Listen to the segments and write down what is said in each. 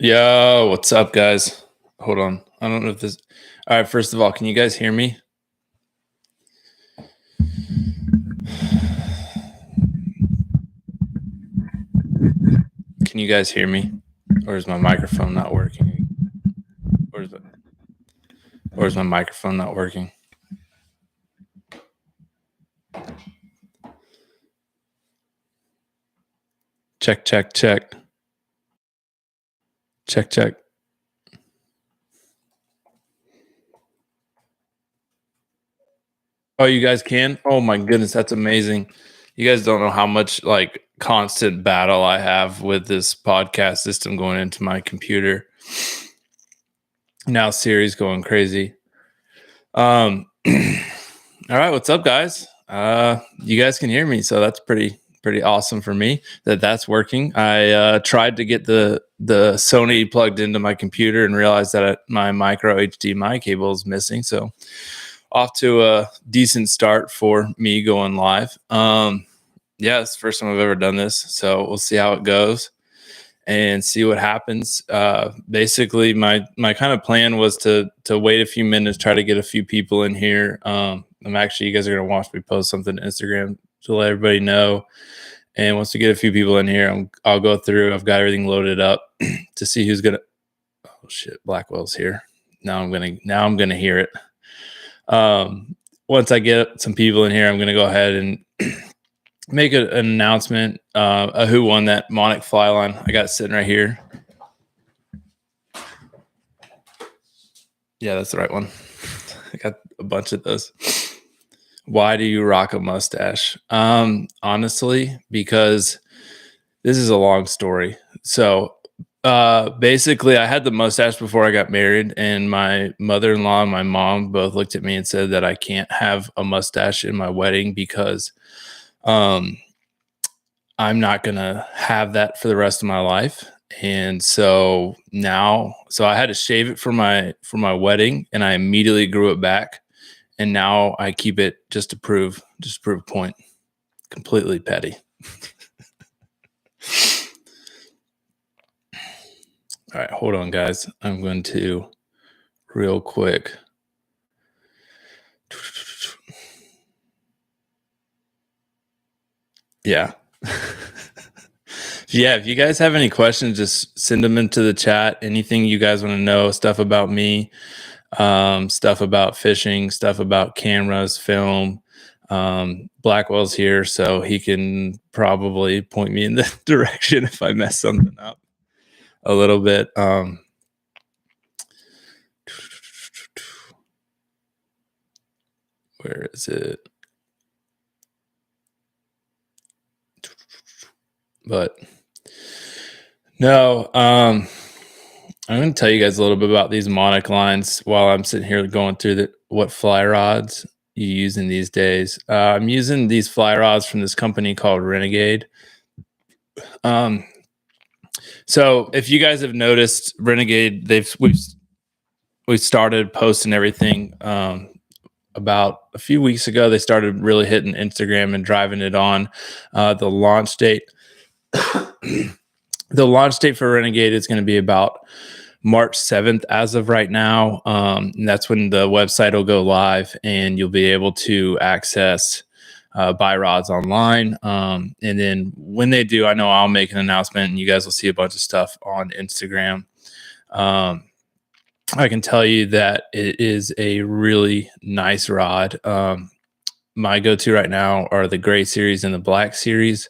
Yo, what's up, guys? Hold on. I don't know if this. All right, first of all, can you guys hear me? Can you guys hear me? Or is my microphone not working? Or is my microphone not working? Check, check, check. Check, check. Oh, you guys can? Oh my goodness, that's amazing. You guys don't know how much like constant battle I have with this podcast system going into my computer. Now Siri's going crazy. All right, what's up, guys? You guys can hear me, so that's pretty awesome for me that's working. I tried to get the Sony plugged into my computer and realized that my micro HDMI cable is missing. So off to a decent start for me going live. Yeah, it's the first time I've ever done this, so we'll see how it goes and see what happens. Basically, my kind of plan was to wait a few minutes, try to get a few people in here. I'm actually, you guys are gonna watch me post something to Instagram to let everybody know. And once we get a few people in here, I'll go through. I've got everything loaded up to see who's gonna. Oh shit, Blackwell's here. Now I'm gonna hear it. Once I get some people in here, I'm gonna go ahead and make an announcement of who won that Monarch fly line. I got it sitting right here. Yeah, that's the right one. I got a bunch of those. Why do you rock a mustache? Honestly, because this is a long story. So basically, I had the mustache before I got married, and my mother-in-law and my mom both looked at me and said that I can't have a mustache in my wedding because I'm not gonna have that for the rest of my life. And so now, so I had to shave it for my wedding, and I immediately grew it back. And now I keep it just to prove a point. Completely petty. All right, hold on, guys. I'm going to real quick. Yeah. Yeah, if you guys have any questions, just send them into the chat. Anything you guys want to know, stuff about me, stuff about fishing, stuff about cameras, film. Blackwell's here, so he can probably point me in the direction if I mess something up a little bit. Where is it? But no, I'm going to tell you guys a little bit about these Monarch lines while I'm sitting here going through what fly rods you using these days. I'm using these fly rods from this company called Renegade. So if you guys have noticed, Renegade, we've started posting everything. About a few weeks ago, they started really hitting Instagram and driving it on. The launch date. The launch date for Renegade is going to be about March 7th as of right now. And that's when the website will go live and you'll be able to access buy rods online. And then when they do, I know I'll make an announcement and you guys will see a bunch of stuff on Instagram. I can tell you that it is a really nice rod. My go-to right now are the gray series and the black series.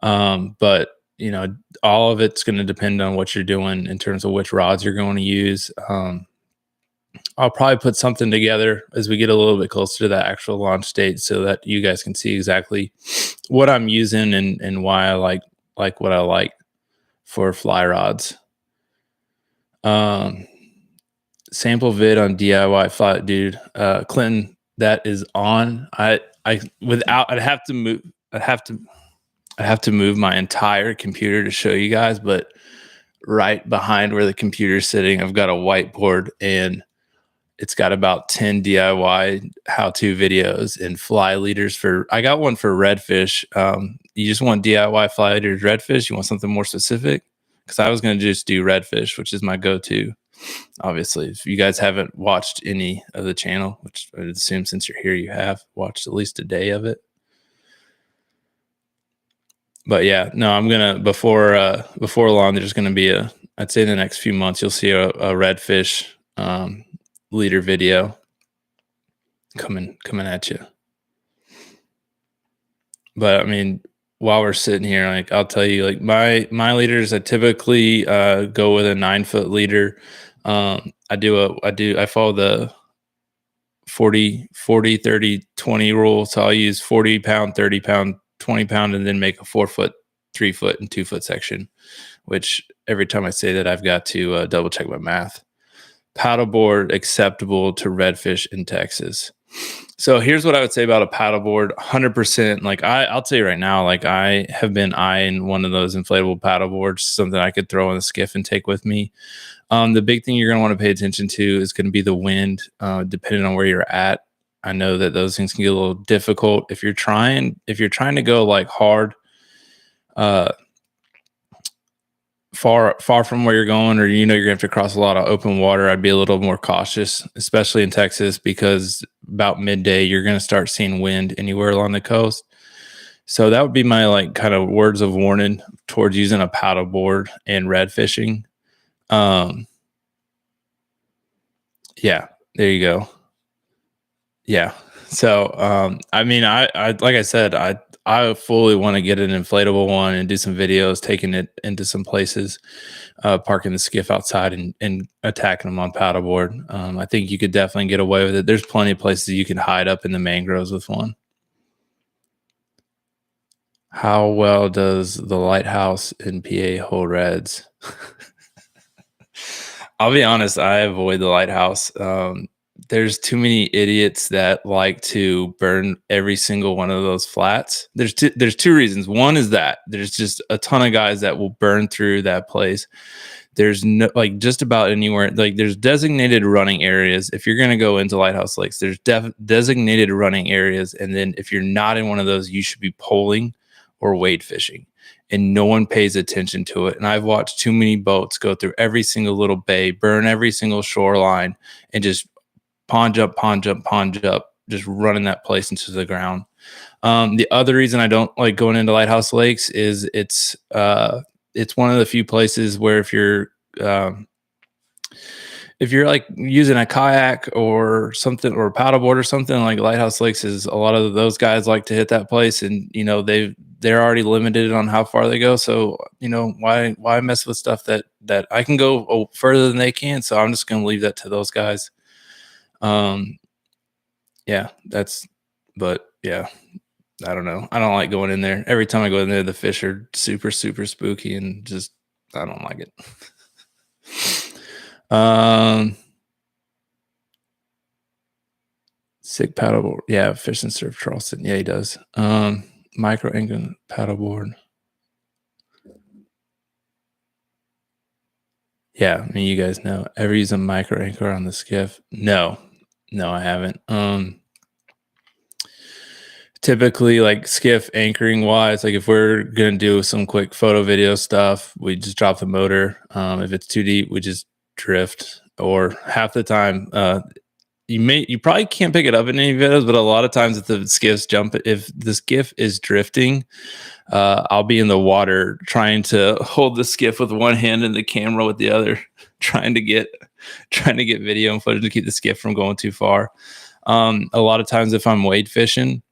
But you know, all of it's going to depend on what you're doing in terms of which rods you're going to use. I'll probably put something together as we get a little bit closer to that actual launch date so that you guys can see exactly what I'm using and why I like what I like for fly rods. Sample vid on DIY fly, dude. Clinton, that is on. I'd have to move my entire computer to show you guys, but right behind where the computer's sitting, I've got a whiteboard and it's got about 10 DIY how-to videos and fly leaders I got one for redfish. You just want DIY fly leaders, redfish? You want something more specific? because I was going to just do redfish, which is my go-to. Obviously, if you guys haven't watched any of the channel, which I would assume since you're here, you have watched at least a day of it. But yeah, no, I'm gonna before long. There's gonna be I'd say in the next few months you'll see a redfish leader video coming at you. But I mean, while we're sitting here, like I'll tell you, like my leaders, I typically go with a 9-foot leader. I follow the 40 30 20 rule, so I'll use 40 pound, 30 pound, 20 pound, and then make a 4-foot, 3-foot, and 2-foot section, which every time I say that I've got to double check my math. Paddleboard acceptable to redfish in Texas. So here's what I would say about a paddleboard. 100%. Like I'll tell you right now, like I have been eyeing one of those inflatable paddleboards, something I could throw in the skiff and take with me. The big thing you're going to want to pay attention to is going to be the wind, depending on where you're at. I know that those things can get a little difficult if you're trying to go like hard, far from where you're going, or you're gonna have to cross a lot of open water. I'd be a little more cautious, especially in Texas, because about midday you're gonna start seeing wind anywhere along the coast. So that would be my like kind of words of warning towards using a paddleboard and red fishing. Yeah, there you go. Yeah. So I mean, I like I said, I fully want to get an inflatable one and do some videos, taking it into some places, parking the skiff outside and attacking them on paddleboard. I think you could definitely get away with it. There's plenty of places you can hide up in the mangroves with one. How well does the lighthouse in PA hold reds? I'll be honest, I avoid the lighthouse. There's too many idiots that like to burn every single one of those flats. There's two reasons. One is that there's just a ton of guys that will burn through that place. There's no, like, just about anywhere, like there's designated running areas. If you're going to go into lighthouse lakes, there's designated running areas. And then if you're not in one of those, you should be poling or wade fishing, and no one pays attention to it. And I've watched too many boats go through every single little bay, burn every single shoreline, and just pond jump, just running that place into the ground. The other reason I don't like going into lighthouse lakes is it's one of the few places where if you're like using a kayak or something, or a paddleboard or something, like lighthouse lakes is, a lot of those guys like to hit that place, and they're already limited on how far they go. So why mess with stuff that I can go further than they can? So I'm just going to leave that to those guys. Yeah, but yeah, I don't know. I don't like going in there. Every time I go in there, the fish are super, super spooky, and just, I don't like it. Sick paddleboard. Yeah, Fish and Surf Charleston. Yeah, he does. Micro anchor paddleboard. Yeah, I mean, you guys know. Ever use a micro anchor on the skiff? No, I haven't. Typically, like skiff anchoring wise, like if we're gonna do some quick photo video stuff, we just drop the motor. If it's too deep, we just drift. Or half the time, you probably can't pick it up in any videos, but a lot of times if the skiff is drifting, I'll be in the water trying to hold the skiff with one hand and the camera with the other, trying to get video and footage to keep the skiff from going too far. A lot of times if I'm wade fishing,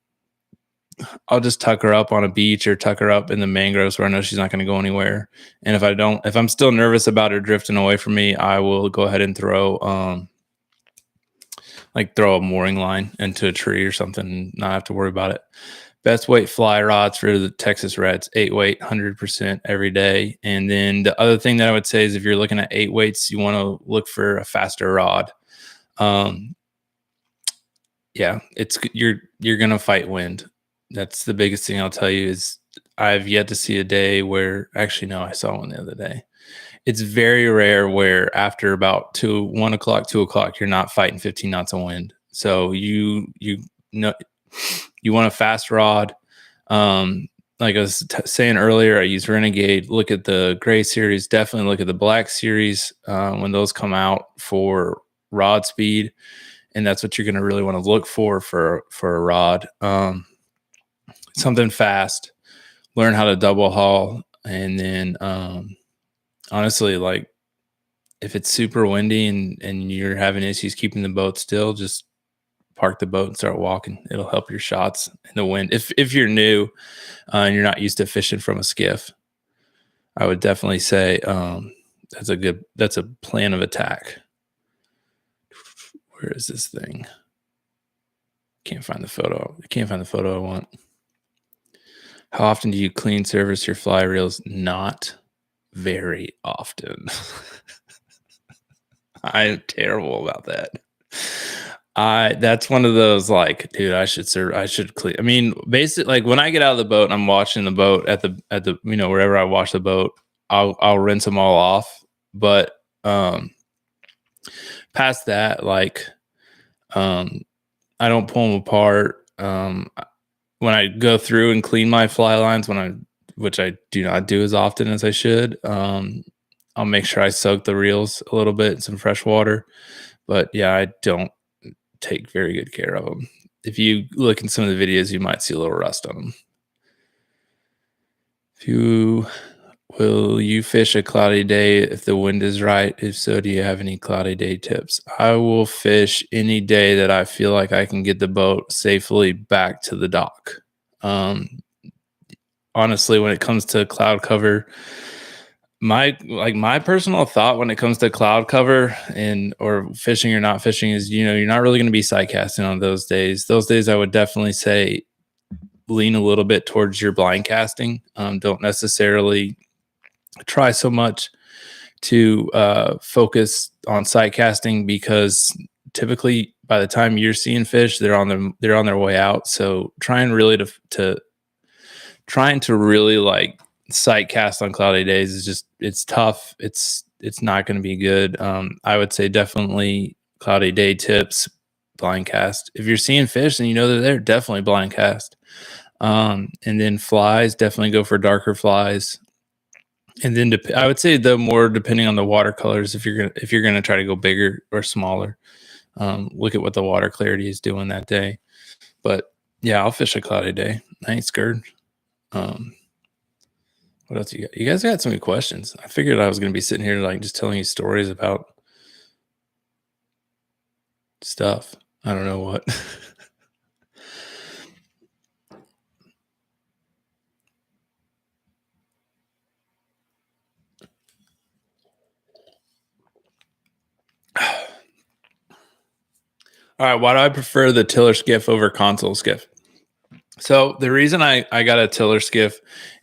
I'll just tuck her up on a beach or tuck her up in the mangroves where I know she's not going to go anywhere. And if I'm still nervous about her drifting away from me, I will go ahead and throw a mooring line into a tree or something and not have to worry about it. Best weight fly rods for the Texas Reds, 8 weight, 100% every day. And then the other thing that I would say is if you're looking at 8 weights, you want to look for a faster rod. Yeah, you're going to fight wind. That's the biggest thing I'll tell you. Is I've yet to see a day where, actually, no, I saw one the other day. It's very rare where after about 1 o'clock, 2 o'clock, you're not fighting 15 knots of wind. So you want a fast rod. like I was saying earlier, I use Renegade. Look at the gray series. Definitely look at the black series when those come out for rod speed, and that's what you're going to really want to look for a rod. Something fast. Learn how to double haul, and then honestly, like if it's super windy and you're having issues keeping the boat still, just park the boat and start walking. It'll help your shots in the wind. If you're new and you're not used to fishing from a skiff, I would definitely say that's a plan of attack. Where is this thing? Can't find the photo. I can't find the photo I want. How often do you clean service your fly reels? Not very often. I'm terrible about that. That's one of those like, dude, I should clean. I mean, basically, like when I get out of the boat and I'm washing the boat at the wherever I wash the boat, I'll rinse them all off. But past that, like I don't pull them apart. When I go through and clean my fly lines, which I do not do as often as I should, I'll make sure I soak the reels a little bit in some fresh water. But yeah, I don't take very good care of them. If you look in some of the videos, you might see a little rust on them. Will you fish a cloudy day if the wind is right? If so, do you have any cloudy day tips? I will fish any day that I feel like I can get the boat safely back to the dock. Honestly, when it comes to cloud cover, my personal thought when it comes to cloud cover or fishing or not fishing is, you're not really going to be sight casting on those days. Those days I would definitely say lean a little bit towards your blind casting. Don't necessarily try so much to focus on sight casting, because typically by the time you're seeing fish, they're on their way out. So trying to really like sight cast on cloudy days is just, it's tough. It's not going to be good. I would say definitely cloudy day tips, blind cast. If you're seeing fish and they're there, definitely blind cast. And then flies, definitely go for darker flies. And then I would say the more depending on the watercolors, if you're gonna try to go bigger or smaller, look at what the water clarity is doing that day. But yeah, I'll fish a cloudy day. I ain't scared. What else you got? You guys got so many questions. I figured I was gonna be sitting here like just telling you stories about stuff. I don't know what. All right, why do I prefer the tiller skiff over console skiff? So the reason I got a tiller skiff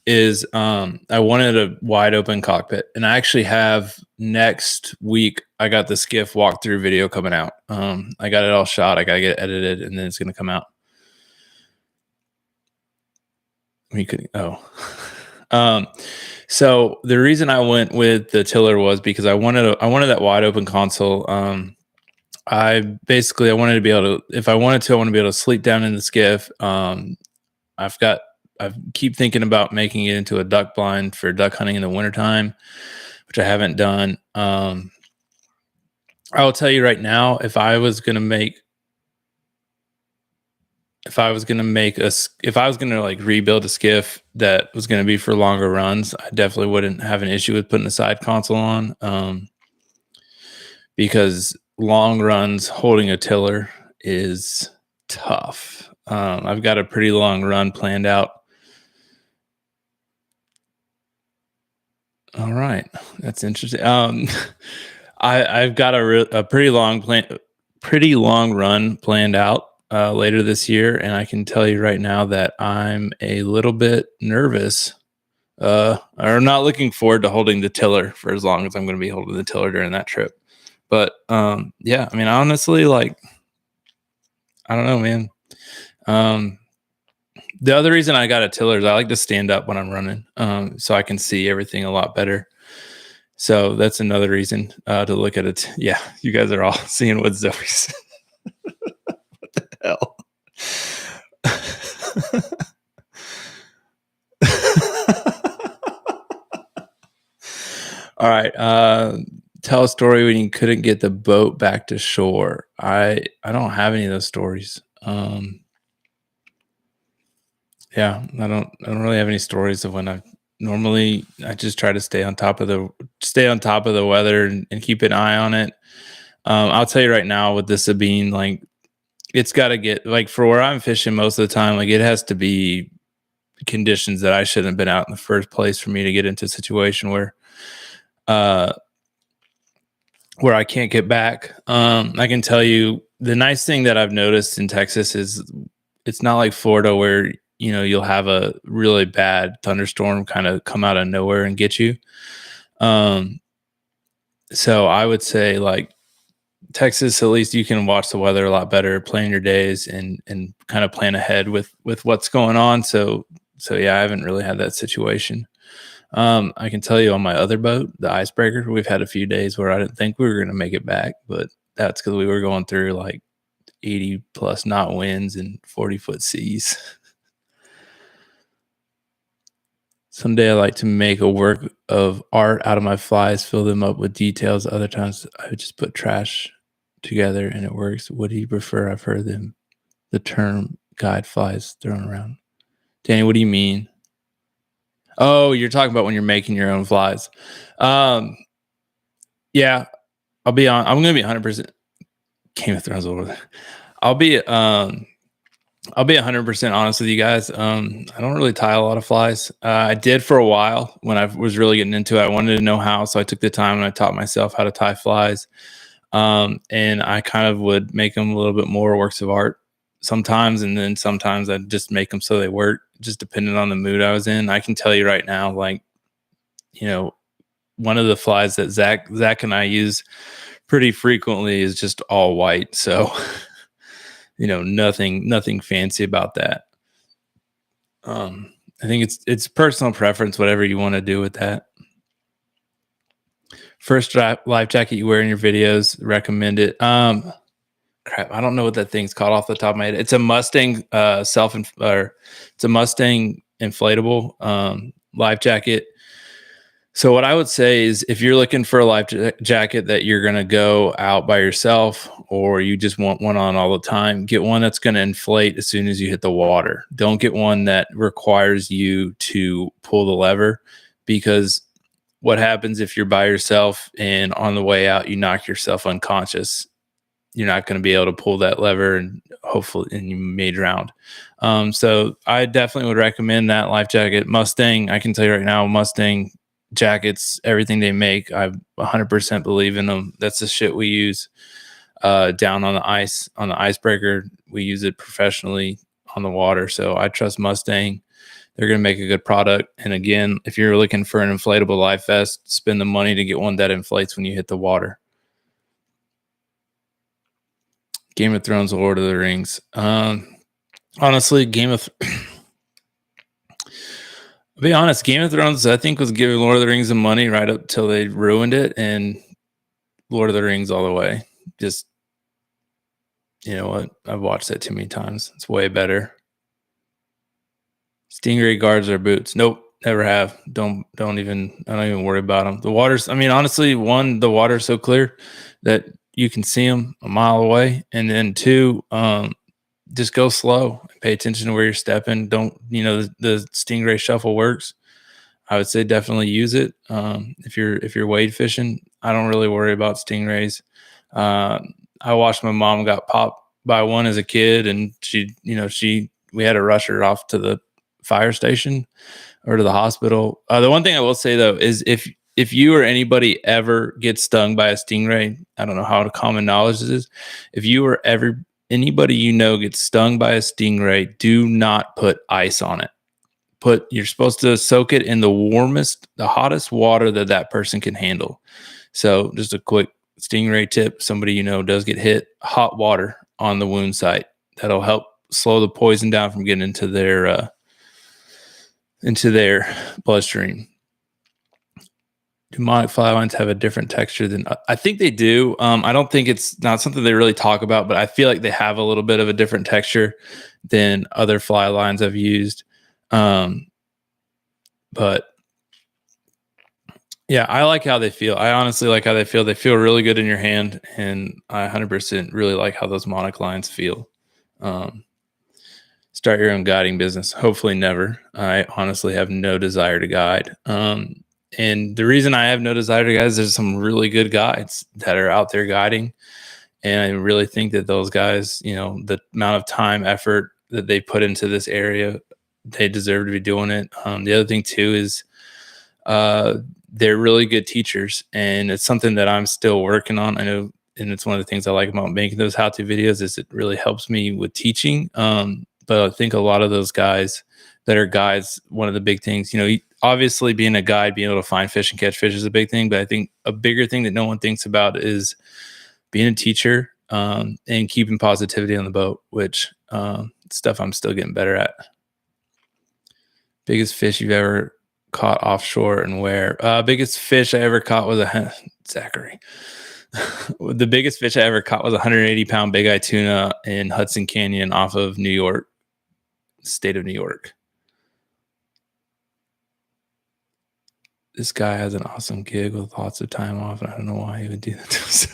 is I wanted a wide open cockpit, and I actually have next week I got the skiff walkthrough video coming out. I got it all shot. I gotta get it edited, and then it's gonna come out. So the reason I went with the tiller was because I wanted that wide open console. I wanted to be able to, if I wanted to, I want to be able to sleep down in the skiff. I keep thinking about making it into a duck blind for duck hunting in the wintertime, which I haven't done. I will tell you right now, if I was going to like rebuild a skiff that was going to be for longer runs, I definitely wouldn't have an issue with putting a side console on. Because long runs holding a tiller is tough. I've got a pretty long run planned out. All right, that's interesting. I've got a pretty long run planned out later this year, and I can tell you right now that I'm a little bit nervous. Or not looking forward to holding the tiller for as long as I'm going to be holding the tiller during that trip. But yeah, I mean, honestly, like, I don't know, man. The other reason I got a tiller is I like to stand up when I'm running, so I can see everything a lot better. So that's another reason to look at it. Yeah, you guys are all seeing what Zoe's. What the hell? All right. Tell a story when you couldn't get the boat back to shore. I don't have any of those stories. Yeah, I don't really have any stories of when I just try to stay on top of the weather and keep an eye on it. I'll tell you right now with the Sabine, like it's got to get like for where I'm fishing most of the time, like it has to be conditions that I shouldn't have been out in the first place for me to get into a situation uh where I can't get back. I can tell you the nice thing that I've noticed in Texas is it's not like Florida where you'll have a really bad thunderstorm kind of come out of nowhere and get you. Um, so I would say like Texas, at least you can watch the weather a lot better, plan your days, and kind of plan ahead with what's going on. So yeah, I haven't really had that situation. I can tell you on my other boat, the icebreaker, we've had a few days where I didn't think we were going to make it back, but that's because we were going through like 80 plus knot winds and 40-foot seas. Someday I like to make a work of art out of my flies, fill them up with details. Other times I would just put trash together and it works. What do you prefer? I've heard the term guide flies thrown around. Danny, what do you mean? Oh, you're talking about when you're making your own flies. Um, yeah, I'm gonna be 100% Game of Thrones over there. I'll be um I'll be 100% honest with you guys. I don't really tie a lot of flies. I did for a while when I was really getting into it. I wanted to know how, so I took the time and I taught myself how to tie flies. And I kind of would make them a little bit more works of art sometimes, and then sometimes I'd just make them so they work, just depending on the mood I was in. I can tell you right now, like you know, one of the flies that Zach and I use pretty frequently is just all white. So nothing fancy about that. I think it's personal preference, whatever you want to do with that. First life jacket you wear in your videos, recommend it. Crap, I don't know what that thing's called off the top of my head. It's a Mustang or it's a Mustang inflatable life jacket. So what I would say is if you're looking for a life jacket that you're going to go out by yourself or you just want one on all the time, get one that's going to inflate as soon as you hit the water. Don't get one that requires you to pull the lever, because what happens if you're by yourself and on the way out you knock yourself unconscious? You're not going to be able to pull that lever and you may drown. So I definitely would recommend that life jacket. Mustang, I can tell you right now, Mustang jackets, everything they make, I 100% believe in them. That's the shit we use down on the ice, on the icebreaker. We use it professionally on the water. So I trust Mustang. They're going to make a good product. And again, if you're looking for an inflatable life vest, spend the money to get one that inflates when you hit the water. Game of Thrones, Lord of the Rings. Honestly, I'll be honest, Game of Thrones, I think, was giving Lord of the Rings the money right up till they ruined it, and Lord of the Rings all the way. Just, you know what? I've watched that too many times. It's way better. Stingray guards or boots? Nope, never have. I don't even worry about them. The water's, I mean, honestly, one, the water's so clear that you can see them a mile away, and then two, just go slow. Pay attention to where you're stepping. Don't, the Stingray shuffle works. I would say definitely use it. If you're wade fishing, I don't really worry about stingrays. I watched my mom got popped by one as a kid, and we had to rush her off to the fire station or to the hospital. The one thing I will say though is if you or anybody ever gets stung by a stingray, I don't know how common knowledge this is. If you or anybody gets stung by a stingray, do not put ice on it. You're supposed to soak it in the hottest water that person can handle. So just a quick stingray tip: somebody does get hit, hot water on the wound site. That'll help slow the poison down from getting into their bloodstream. Demonic fly lines have a different texture than I think they do. I don't think it's not something they really talk about, but I feel like they have a little bit of a different texture than other fly lines I've used. But Yeah, I like how they feel. I honestly like how they feel. They feel really good in your hand, and I 100% really like how those monoclines feel. Um, Start your own guiding business. Hopefully, never. I honestly have no desire to guide. And the reason I have no desire to guide is there's some really good guides that are out there guiding, and I really think that those guys, the amount of time, effort that they put into this area, they deserve to be doing it. The other thing too is uh, they're really good teachers, and it's something that I'm still working on. I know, and it's one of the things I like about making those how-to videos is it really helps me with teaching. But I think a lot of those guys that are guides, one of the big things, obviously being a guide, being able to find fish and catch fish is a big thing. But I think a bigger thing that no one thinks about is being a teacher, and keeping positivity on the boat, which stuff I'm still getting better at. Biggest fish you've ever caught offshore and where? Biggest fish I ever caught was Zachary. The biggest fish I ever caught was 180-pound big eye tuna in Hudson Canyon off of New York, state of New York. This guy has an awesome gig with lots of time off, and I don't know why he would do that to us.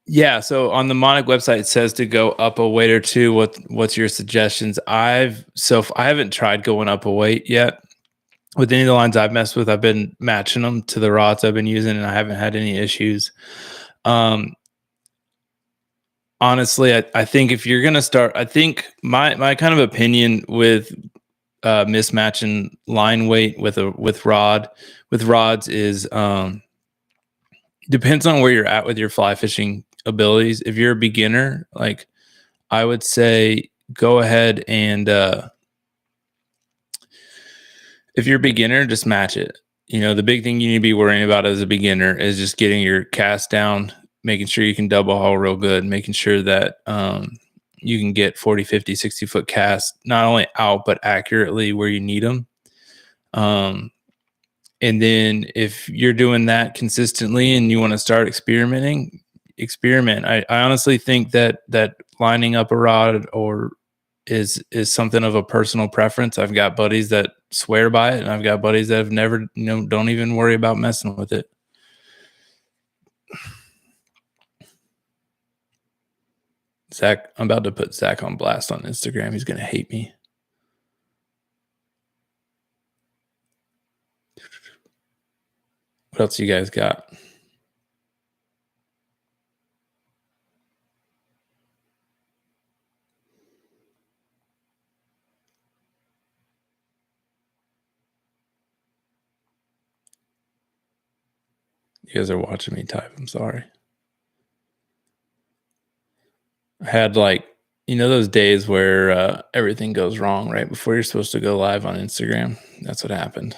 Yeah, so on the Monarch website it says to go up a weight or two. What's your suggestions? I haven't tried going up a weight yet. With any of the lines I've messed with, I've been matching them to the rods I've been using, and I haven't had any issues. Honestly, I think if you're gonna start, I think my kind of opinion with mismatching line weight with rods is depends on where you're at with your fly fishing abilities. If you're a beginner, like I would say go ahead and if you're a beginner, just match it. The big thing you need to be worrying about as a beginner is just getting your cast down, making sure you can double haul real good, making sure that you can get 40, 50, 60 foot casts, not only out, but accurately where you need them. And then if you're doing that consistently and you want to start experiment. I honestly think that lining up a rod is something of a personal preference. I've got buddies that swear by it, and I've got buddies that have never, don't even worry about messing with it. Zach, I'm about to put Zach on blast on Instagram. He's going to hate me. What else you guys got? You guys are watching me type. I'm sorry. I had those days where everything goes wrong right before you're supposed to go live on Instagram. That's what happened.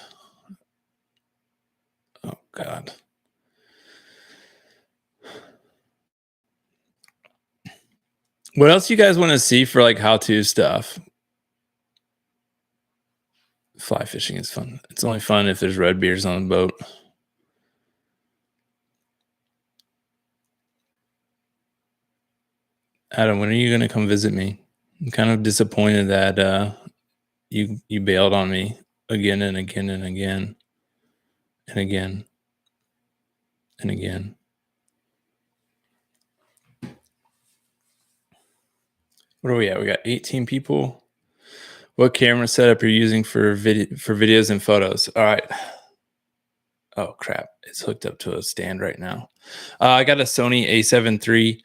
Oh, God. What else you guys want to see for how-to stuff? Fly fishing is fun. It's only fun if there's red beers on the boat. Adam, when are you going to come visit me? I'm kind of disappointed that you bailed on me again and again and again and again and again. What are we at? We got 18 people. What camera setup you're using for videos and photos? All right. Oh crap! It's hooked up to a stand right now. I got a Sony A7 III,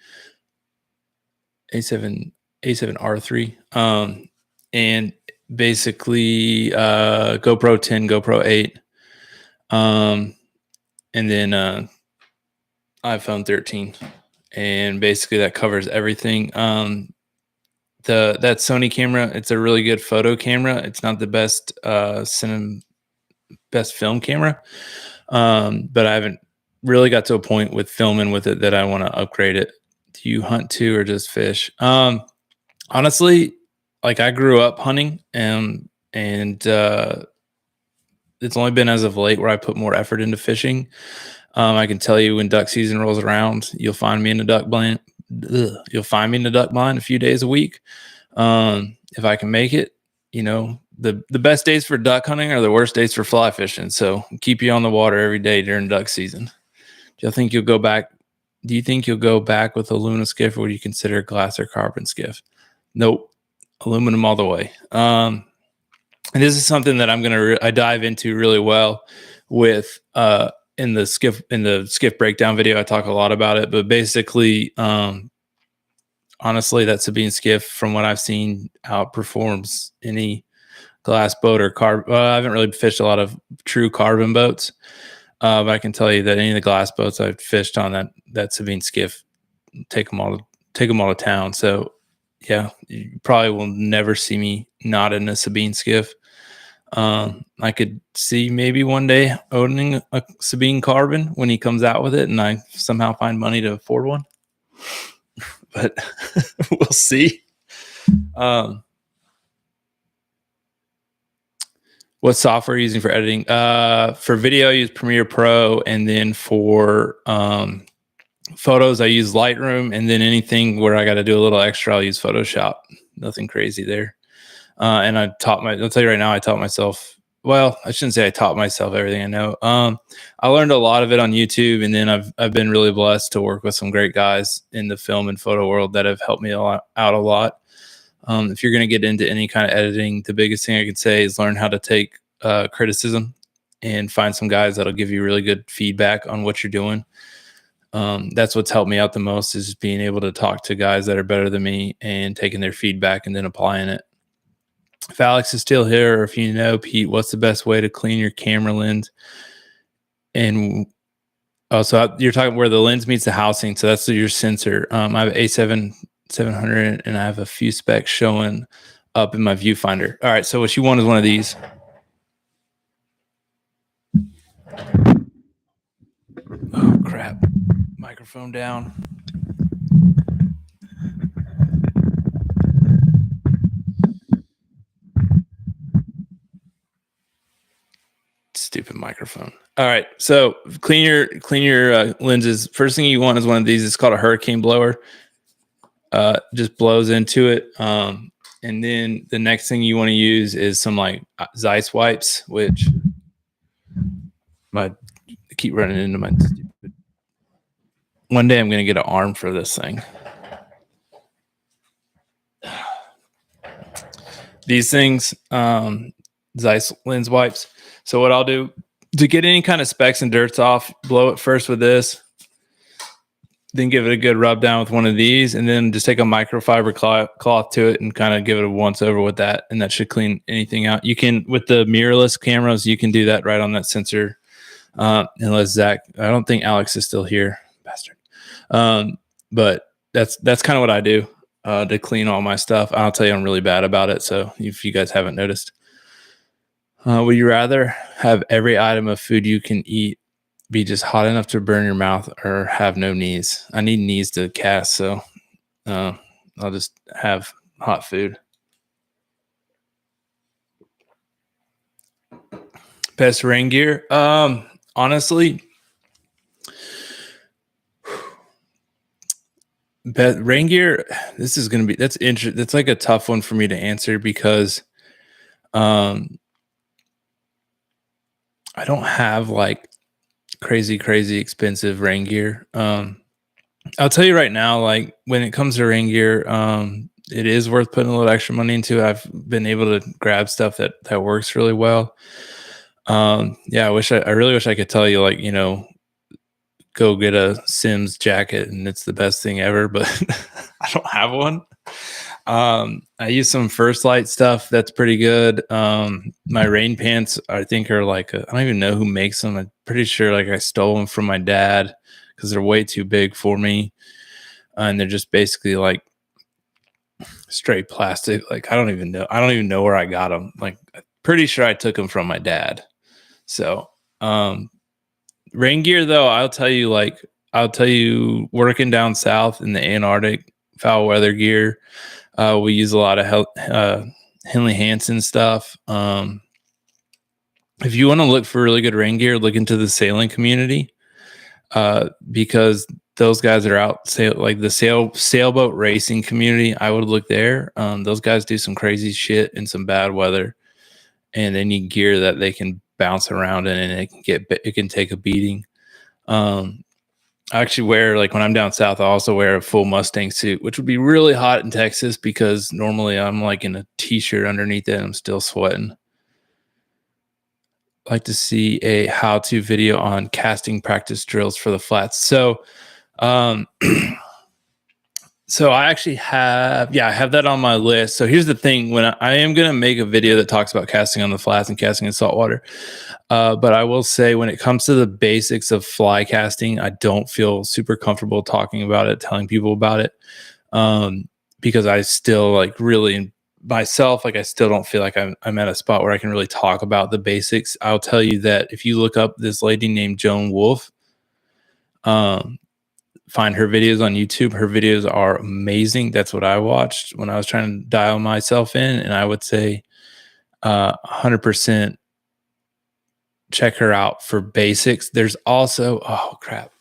A7R3, and basically GoPro 10, GoPro 8, and then iPhone 13, and basically that covers everything. That Sony camera, it's a really good photo camera. It's not the best best film camera, but I haven't really got to a point with filming with it that I want to upgrade it. Do you hunt too or just fish? Honestly, I grew up hunting, and it's only been as of late where I put more effort into fishing. I can tell you when duck season rolls around, you'll find me in a duck blind. you'll find me in the duck blind a few days a week. If I can make it, the best days for duck hunting are the worst days for fly fishing. So keep you on the water every day during duck season. Do you think you'll go back? Do you think you'll go back with aluminum skiff, or would you consider glass or carbon skiff? Nope, aluminum all the way. And this is something that I dive into really well with in the skiff breakdown video. I talk a lot about it, but basically, honestly, that Sabine skiff, from what I've seen, outperforms any glass boat or carbon. Well, I haven't really fished a lot of true carbon boats, but I can tell you that any of the glass boats I've fished on that Sabine skiff take them all to town. So yeah, you probably will never see me not in a Sabine skiff. I could see maybe one day owning a Sabine carbon when he comes out with it, and I somehow find money to afford one. But we'll see. What software are you using for editing? For video, I use Premiere Pro, and then for photos, I use Lightroom, and then anything where I got to do a little extra, I'll use Photoshop. Nothing crazy there. And I'll tell you right now, I taught myself. Well, I shouldn't say I taught myself everything I know. I learned a lot of it on YouTube, and then I've been really blessed to work with some great guys in the film and photo world that have helped me out a lot. If you're going to get into any kind of editing, the biggest thing I could say is learn how to take criticism and find some guys that'll give you really good feedback on what you're doing. That's what's helped me out the most, is just being able to talk to guys that are better than me and taking their feedback and then applying it. If Alex is still here, or if you know, Pete, what's the best way to clean your camera lens? And also, you're talking where the lens meets the housing. So that's your sensor. I have an A700, and I have a few specs showing up in my viewfinder. All right. So what you want is one of these. Oh, crap. Microphone down. Stupid microphone. All right. So clean your lenses. First thing you want is one of these. It's called a hurricane blower. Just blows into it. And then the next thing you want to use is some like Zeiss wipes, which I keep running into my stupid. One day I'm going to get an arm for this thing. These things, Zeiss lens wipes. So what I'll do to get any kind of specks and dirts off, blow it first with this, then give it a good rub down with one of these, and then just take a microfiber cloth to it and kind of give it a once over with that, and that should clean anything out. You can, with the mirrorless cameras, you can do that right on that sensor. Unless Zach, I don't think Alex is still here, bastard. But that's kind of what I do to clean all my stuff. I'll tell you, I'm really bad about it. So if you guys haven't noticed, would you rather have every item of food you can eat be just hot enough to burn your mouth, or have no knees? I need knees to cast, so I'll just have hot food. Best rain gear? Honestly, rain gear, this is going to be, that's interesting. That's like a tough one for me to answer, because I don't have like crazy expensive rain gear. I'll tell you right now, like when it comes to rain gear, it is worth putting a little extra money into. I've been able to grab stuff that works really well. Yeah, I really wish I could tell you, like, go get a Sims jacket and it's the best thing ever, but I don't have one. I use some First Light stuff that's pretty good. My rain pants, I think, are like I don't even know who makes them. I'm pretty sure like I stole them from my dad because they're way too big for me, and they're just basically like straight plastic. Like I don't even know where I got them. Like I'm pretty sure I took them from my dad. So rain gear, though, I'll tell you, working down south in the Antarctic, foul weather gear, we use a lot of Henley Hansen stuff. If you want to look for really good rain gear, look into the sailing community, because those guys are out like the sailboat racing community. I would look there. Those guys do some crazy shit in some bad weather, and they need gear that they can bounce around in, and it can take a beating. I actually wear, like when I'm down south, I also wear a full Mustang suit, which would be really hot in Texas because normally I'm like in a t-shirt underneath it and I'm still sweating. I'd like to see a how-to video on casting practice drills for the flats. So, so I actually have that on my list. So here's the thing: when I am going to make a video that talks about casting on the flats and casting in saltwater, but I will say when it comes to the basics of fly casting, I don't feel super comfortable talking about it, telling people about it, because I still like really myself, like I still don't feel like I'm at a spot where I can really talk about the basics. I'll tell you that if you look up this lady named Joan Wolf, find her videos on YouTube. Her videos are amazing. That's what I watched when I was trying to dial myself in. And I would say 100% check her out for basics. There's also, oh crap.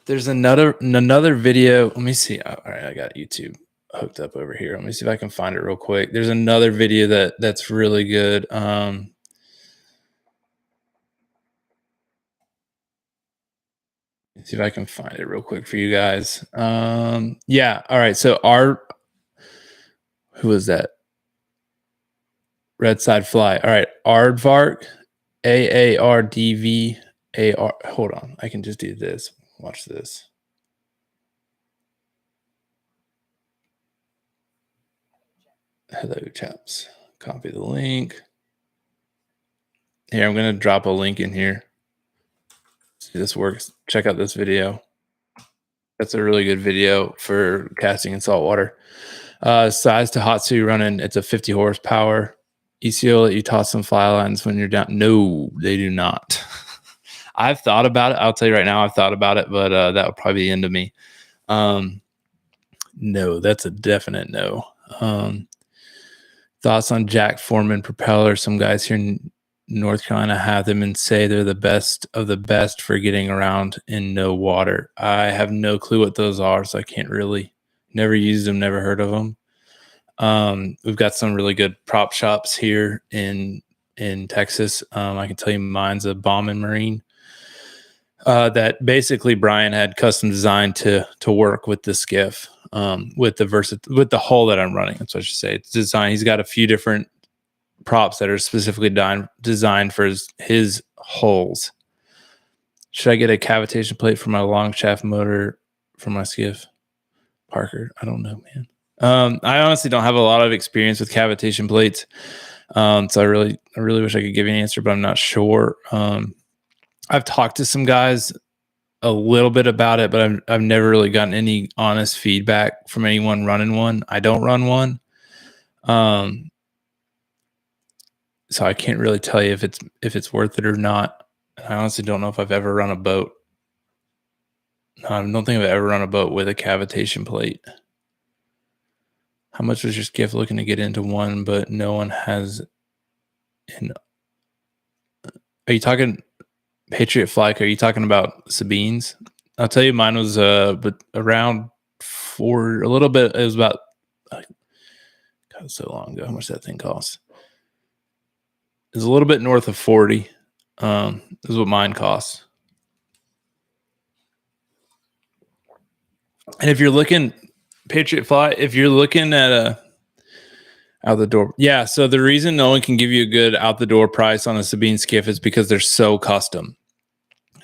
There's another video. Let me see. All right, I got YouTube hooked up over here. Let me see if I can find it real quick. There's another video that's really good. See if I can find it real quick for you guys. Yeah. All right. So who is that? Red Side Fly. All right. Aardvark, AARDVAR. Hold on. I can just do this. Watch this. Hello, chaps. Copy the link. Here, I'm going to drop a link in here. See if this works. Check out this video. That's a really good video for casting in saltwater. Size to Hatsu running. It's a 50 horsepower. ECO let you toss some fly lines when you're down. No, they do not. I've thought about it. I'll tell you right now, I've thought about it, but that would probably be the end of me. No, that's a definite no. Thoughts on Jack Foreman propeller? Some guys here in North Carolina have them and say they're the best of the best for getting around in no water. I have no clue what those are, so I can't really. Never used them, never heard of them. We've got some really good prop shops here in Texas. I can tell you mine's a Bomb and Marine that basically Brian had custom designed to work with the skiff, with the hull that I'm running. That's what I should say. It's designed. He's got a few different props that are specifically designed for his hulls. Should I get a cavitation plate for my long shaft motor for my skiff? Parker, I don't know, man. I honestly don't have a lot of experience with cavitation plates. So I really wish I could give you an answer, but I'm not sure. I've talked to some guys a little bit about it, but I've never really gotten any honest feedback from anyone running one. I don't run one. So I can't really tell you if it's worth it or not. I honestly don't know if I've ever run a boat. No, I don't think I've ever run a boat with a cavitation plate. How much was your skiff looking to get into one, but no one has? Are you talking Patriot Flyke? Are you talking about Sabines? I'll tell you, mine was but around a little bit. It was about God, so long ago. How much that thing cost? It was a little bit north of 40. This is what mine costs. And if you're looking Patriot Fly, if you're looking at out the door, yeah. So the reason no one can give you a good out the door price on a Sabine skiff is because they're so custom.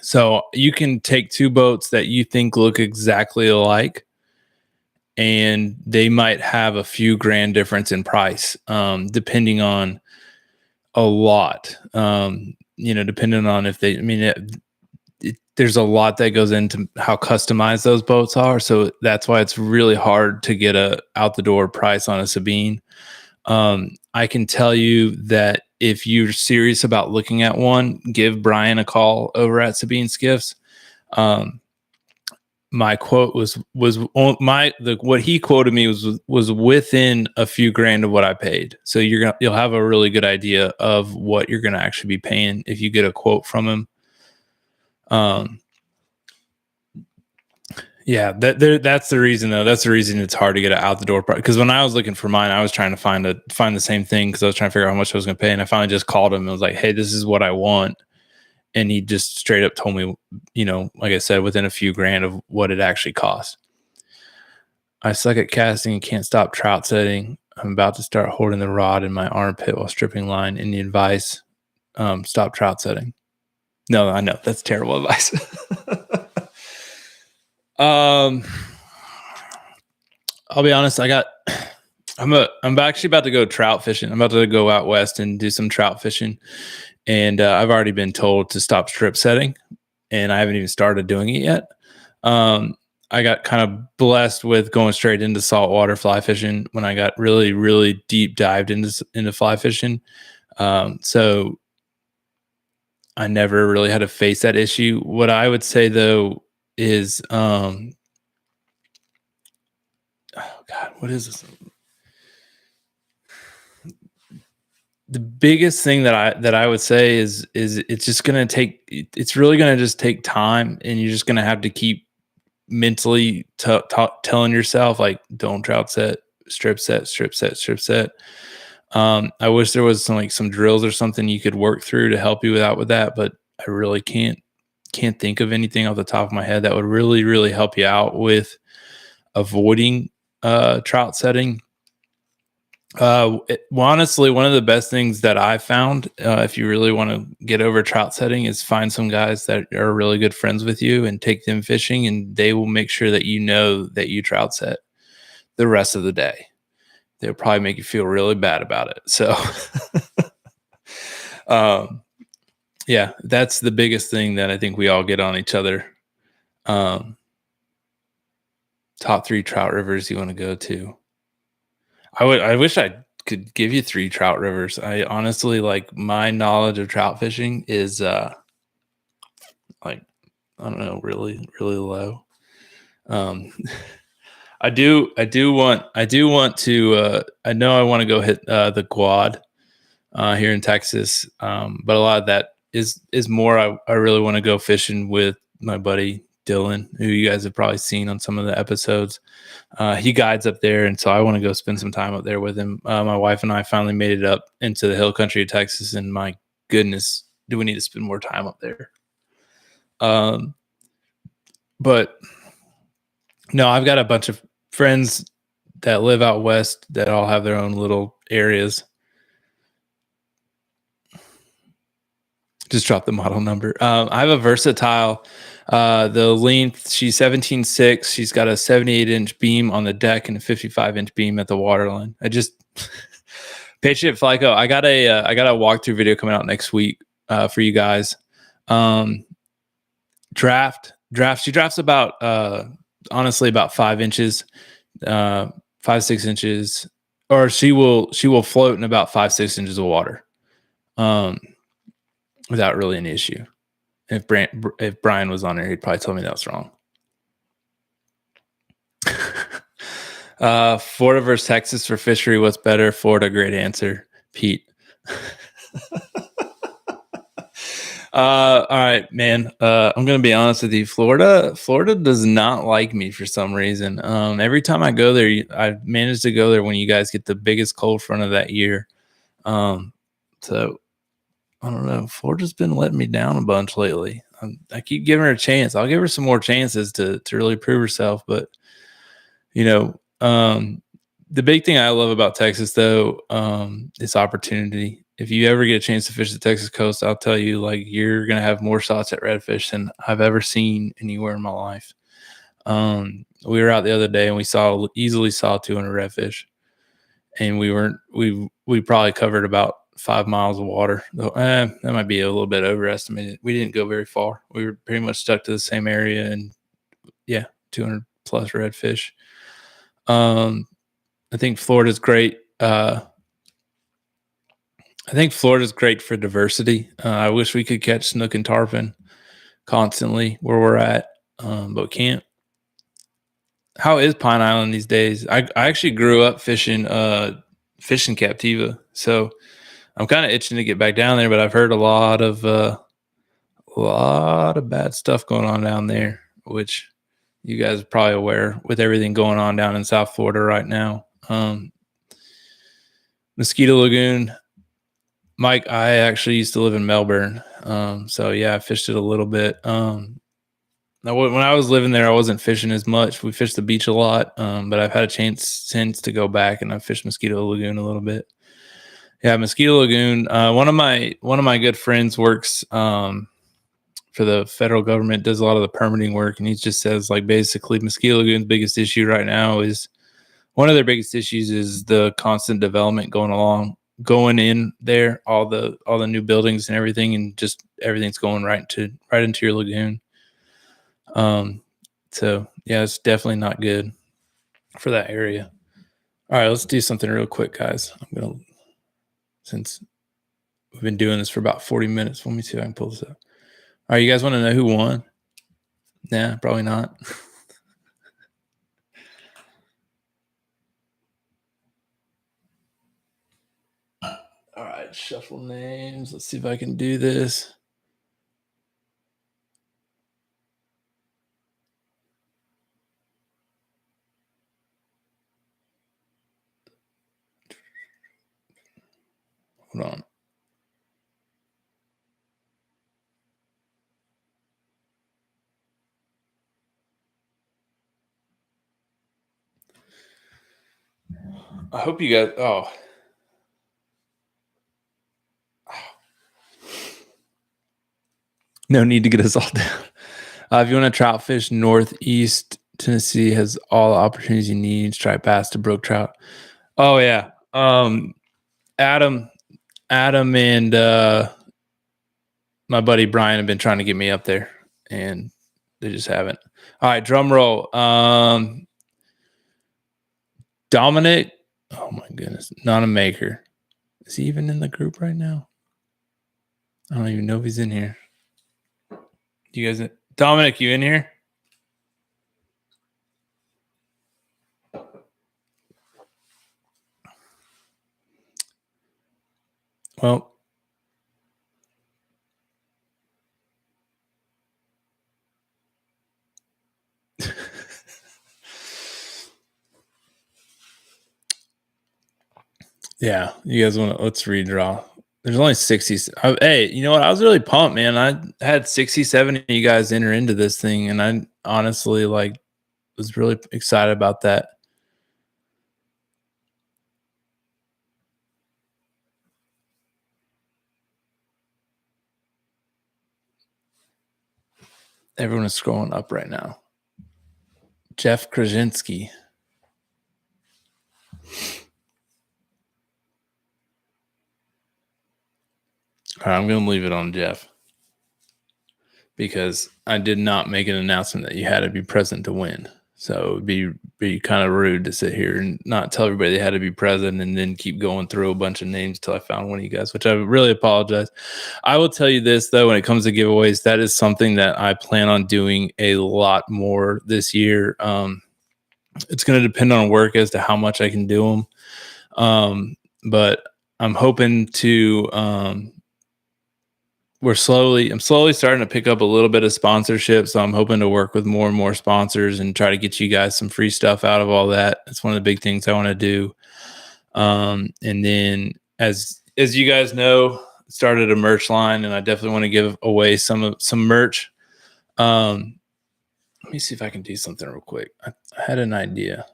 So you can take two boats that you think look exactly alike, and they might have a few grand difference in price, depending on a lot. Depending on if they. I mean, there's a lot that goes into how customized those boats are. So that's why it's really hard to get a out the door price on a Sabine. I can tell you that if you're serious about looking at one, give Brian a call over at Sabine Skiffs. my quote was what he quoted me was within a few grand of what I paid. So you'll have a really good idea of what you're gonna actually be paying if you get a quote from him. Yeah, that's the reason though. That's the reason it's hard to get it out the door. Because when I was looking for mine, I was trying to find the same thing because I was trying to figure out how much I was going to pay, and I finally just called him and was like, "Hey, this is what I want," and he just straight up told me, like I said, within a few grand of what it actually cost. I suck at casting and can't stop trout setting. I'm about to start holding the rod in my armpit while stripping line. Any advice? Stop trout setting. No, I know that's terrible advice. I'll be honest. I'm actually about to go trout fishing. I'm about to go out west and do some trout fishing, and I've already been told to stop strip setting, and I haven't even started doing it yet. I got kind of blessed with going straight into saltwater fly fishing when I got really, really deep dived into fly fishing. So I never really had to face that issue. What I would say though is, oh God, what is this? The biggest thing that I would say is it's really going to just take time, and you're just going to have to keep mentally telling yourself, like, don't trout set, strip set, strip set, strip set. I wish there was some drills or something you could work through to help you with that, but I really can't think of anything off the top of my head that would really, really help you out with avoiding trout setting. Honestly, one of the best things that I found, if you really want to get over trout setting, is find some guys that are really good friends with you and take them fishing, and they will make sure that that you trout set the rest of the day. They'll probably make you feel really bad about it. So, yeah, that's the biggest thing that I think we all get on each other. Top 3 trout rivers you want to go to. I wish I could give you 3 trout rivers. I honestly, like, my knowledge of trout fishing is I don't know, really, really low. I do want to I know I want to go hit the quad here in Texas. But a lot of that is more I really want to go fishing with my buddy Dylan, who you guys have probably seen on some of the episodes. He guides up there, and so I want to go spend some time up there with him. My wife and I finally made it up into the hill country of Texas, and my goodness, do we need to spend more time up there? But no, I've got a bunch of friends that live out west that all have their own little areas. Just drop the model number. I have a Versatile. The length, she's 17.6. She's got a 78-inch beam on the deck and a 55-inch beam at the waterline. I just Patriot Flyco. I got a walkthrough video coming out next week for you guys. Draft. She drafts about honestly about 5 inches, 5-6 inches, or she will float in about 5-6 inches of water, without really an issue. If Brian was on there, he'd probably tell me that was wrong. Florida versus Texas for fishery. What's better? Florida. Great answer, Pete. All right, man. I'm gonna be honest with you. Florida does not like me for some reason. Every time I go there, I managed to go there when you guys get the biggest cold front of that year. So I don't know. Florida's been letting me down a bunch lately. I keep giving her a chance. I'll give her some more chances to really prove herself. But the big thing I love about Texas, though, is opportunity. If you ever get a chance to fish the Texas coast, I'll tell you, like, you're gonna have more shots at redfish than I've ever seen anywhere in my life. We were out the other day and we easily saw 200 redfish, and we probably covered about 5 miles of water. That might be a little bit overestimated. We didn't go very far. We were pretty much stuck to the same area, and 200 plus redfish. I think Florida's great. I think Florida's great for diversity. I wish we could catch snook and tarpon constantly where we're at, but can't. How is Pine Island these days? I actually grew up fishing Captiva, so I'm kind of itching to get back down there. But I've heard a lot of bad stuff going on down there, which you guys are probably aware with everything going on down in South Florida right now. Mosquito Lagoon, Mike. I actually used to live in Melbourne, so yeah, I fished it a little bit. Now, when I was living there, I wasn't fishing as much. We fished the beach a lot, but I've had a chance since to go back, and I've fished Mosquito Lagoon a little bit. Yeah, Mosquito Lagoon. One of my good friends works for the federal government, does a lot of the permitting work, and he just says like basically Mosquito Lagoon's biggest issue right now is one of their biggest issues is the constant development going in there, all the new buildings and everything, and just everything's going right into your lagoon. So yeah, it's definitely not good for that area. All right, let's do something real quick, guys. Since we've been doing this for about 40 minutes, let me see if I can pull this up. All right, you guys want to know who won? Nah, probably not. All right, shuffle names. Let's see if I can do this. Hold on. I hope you guys. Oh. No need to get us all down. If you want to trout fish, Northeast Tennessee has all the opportunities you need. Striped bass to brook trout. Oh yeah. Adam, and my buddy Brian have been trying to get me up there, and they just haven't. All right, drum roll. Dominic. Oh my goodness, not a maker. Is he even in the group right now? I don't even know if he's in here. You guys, Dominic, you in here? Well, yeah, you guys want to, let's redraw. There's only 60. Hey, you know what? I was really pumped, man. I had 67 of you guys enter into this thing, and I honestly was really excited about that. Everyone is scrolling up right now. Jeff Krasinski. All right, I'm going to leave it on Jeff because I did not make an announcement that you had to be present to win. So it would be kind of rude to sit here and not tell everybody they had to be present and then keep going through a bunch of names till I found one of you guys, which I really apologize. I will tell you this, though, when it comes to giveaways, that is something that I plan on doing a lot more this year. It's going to depend on work as to how much I can do them. But I'm hoping to I'm slowly starting to pick up a little bit of sponsorship. So I'm hoping to work with more and more sponsors and try to get you guys some free stuff out of all that. It's one of the big things I want to do. And then as you guys know, started a merch line, and I definitely want to give away some merch. Let me see if I can do something real quick. I had an idea.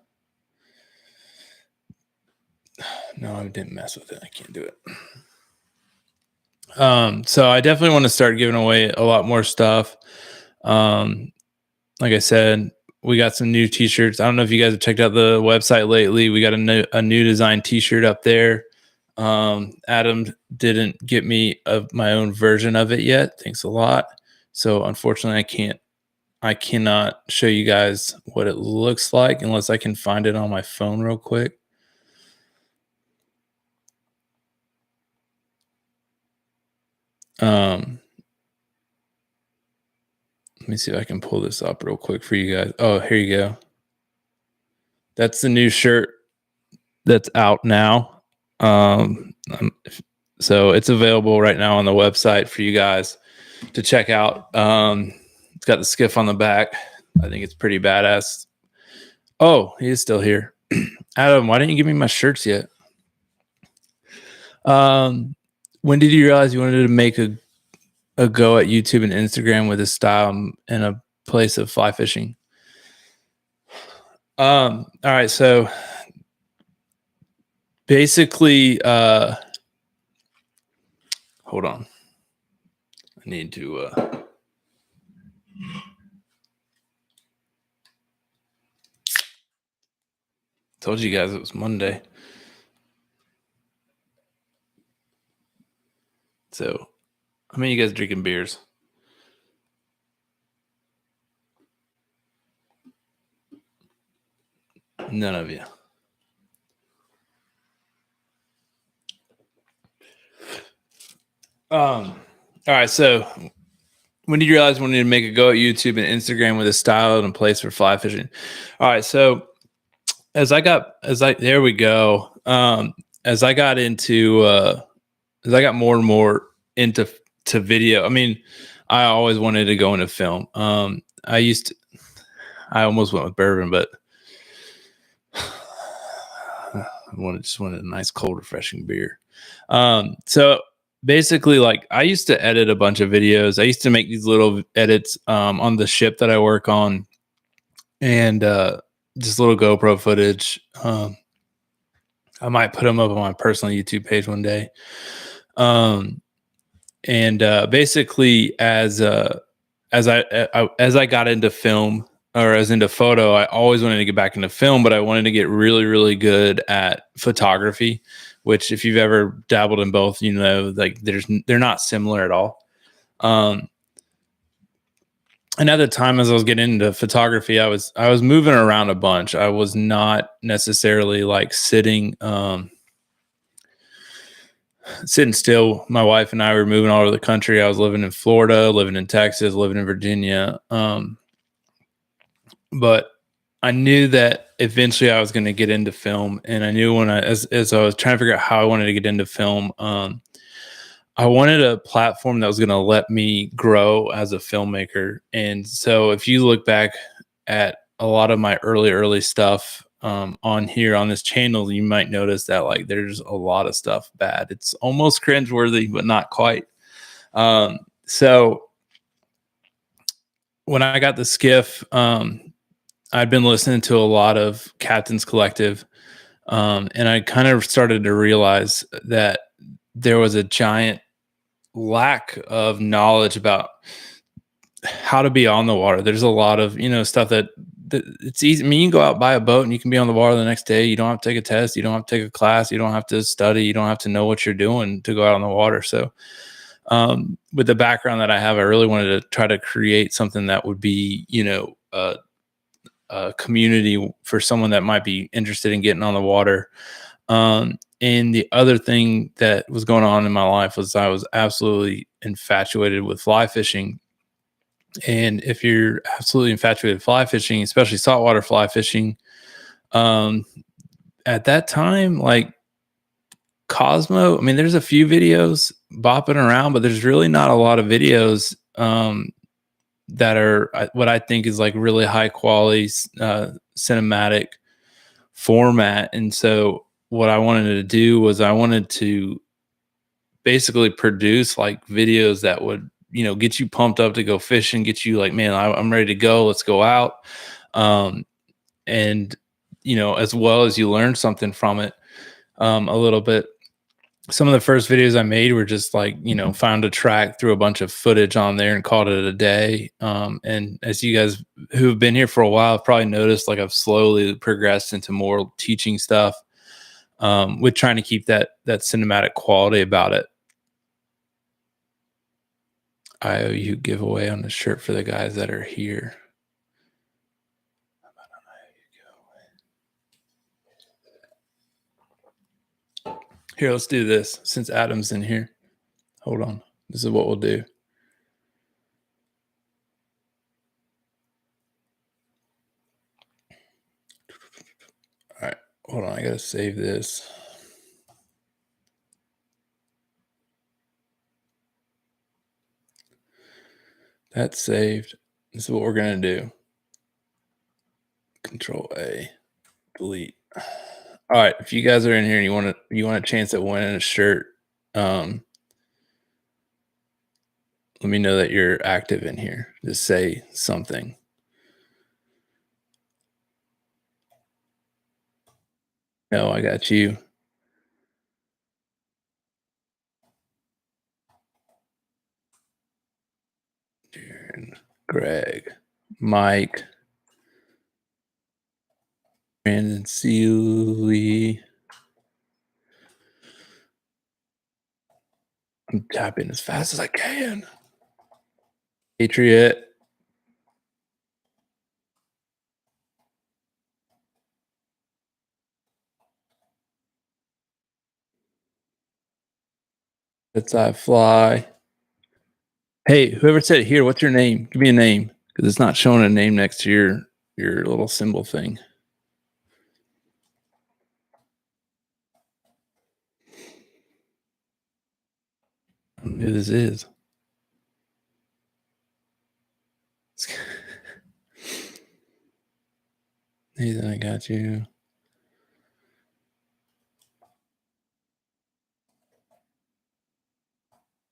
No, I didn't mess with it. I can't do it. So I definitely want to start giving away a lot more stuff. Like I said, we got some new t-shirts. I don't know if you guys have checked out the website lately. We got a new design t-shirt up there. Adam didn't get me my own version of it yet. Thanks a lot. So unfortunately, I cannot show you guys what it looks like unless I can find it on my phone real quick. Let me see if I can pull this up real quick for you guys. Oh, here you go. That's the new shirt that's out now. So it's available right now on the website for you guys to check out. It's got the skiff on the back. I think it's pretty badass. Oh, he is still here. Adam, why didn't you give me my shirts yet? When did you realize you wanted to make a go at YouTube and Instagram with a style and a place of fly fishing? All right, so basically, hold on. I need to told you guys it was Monday. So how many of you guys drinking beers? None of you. All right, so when did you realize you wanted to make a go at YouTube and Instagram with a style and a place for fly fishing? All right, so as I got more and more into video. I mean, I always wanted to go into film. I almost went with bourbon, but I just wanted a nice cold refreshing beer. So basically, like, I used to edit a bunch of videos. I used to make these little edits on the ship that I work on, and just little GoPro footage. I might put them up on my personal YouTube page one day. Basically, as I got into film, or as into photo, I always wanted to get back into film, but I wanted to get really, really good at photography, which, if you've ever dabbled in both, you know, like, they're not similar at all. And at the time, as I was getting into photography, I was moving around a bunch. I was not necessarily like sitting still. My wife and I were moving all over the country. I was living in Florida, living in Texas, living in Virginia. But I knew that eventually I was going to get into film, and I knew as I was trying to figure out how I wanted to get into film, I wanted a platform that was going to let me grow as a filmmaker. And so if you look back at a lot of my early stuff on here on this channel, you might notice that, like, there's a lot of stuff bad. It's almost cringeworthy, but not quite. So when I got the Skiff, I'd been listening to a lot of Captain's Collective, and I kind of started to realize that there was a giant lack of knowledge about how to be on the water. There's a lot of, stuff that it's easy. I mean, you can go out, buy a boat, and you can be on the water the next day. You don't have to take a test. You don't have to take a class. You don't have to study. You don't have to know what you're doing to go out on the water. So with the background that I have, I really wanted to try to create something that would be, a community for someone that might be interested in getting on the water. And the other thing that was going on in my life was I was absolutely infatuated with fly fishing. And if you're absolutely infatuated with fly fishing, especially saltwater fly fishing, at that time, like, Cosmo, I mean, there's a few videos bopping around, but there's really not a lot of videos that are what I think is like really high quality cinematic format. And so what I wanted to do was I wanted to basically produce like videos that would, get you pumped up to go fishing, get you like, man, I'm ready to go. Let's go out. And, as well as you learn something from it a little bit. Some of the first videos I made were just like, found a track, threw a bunch of footage on there and called it a day. And as you guys who have been here for a while have probably noticed, like, I've slowly progressed into more teaching stuff, with trying to keep that cinematic quality about it. IOU giveaway on the shirt for the guys that are here. Here, let's do this since Adam's in here. Hold on. This is what we'll do. Hold on, I gotta save this. That's saved. This is what we're gonna do. Control A, delete. All right, if you guys are in here and you want a chance at winning a shirt, let me know that you're active in here. Just say something. No, I got you. Darren, Greg, Mike, Brandon Seeley. I'm tapping as fast as I can. Patriot. Let's fly. Hey, whoever said it here, what's your name? Give me a name because it's not showing a name next to your little symbol thing. I don't know who this is. Nathan, I got you.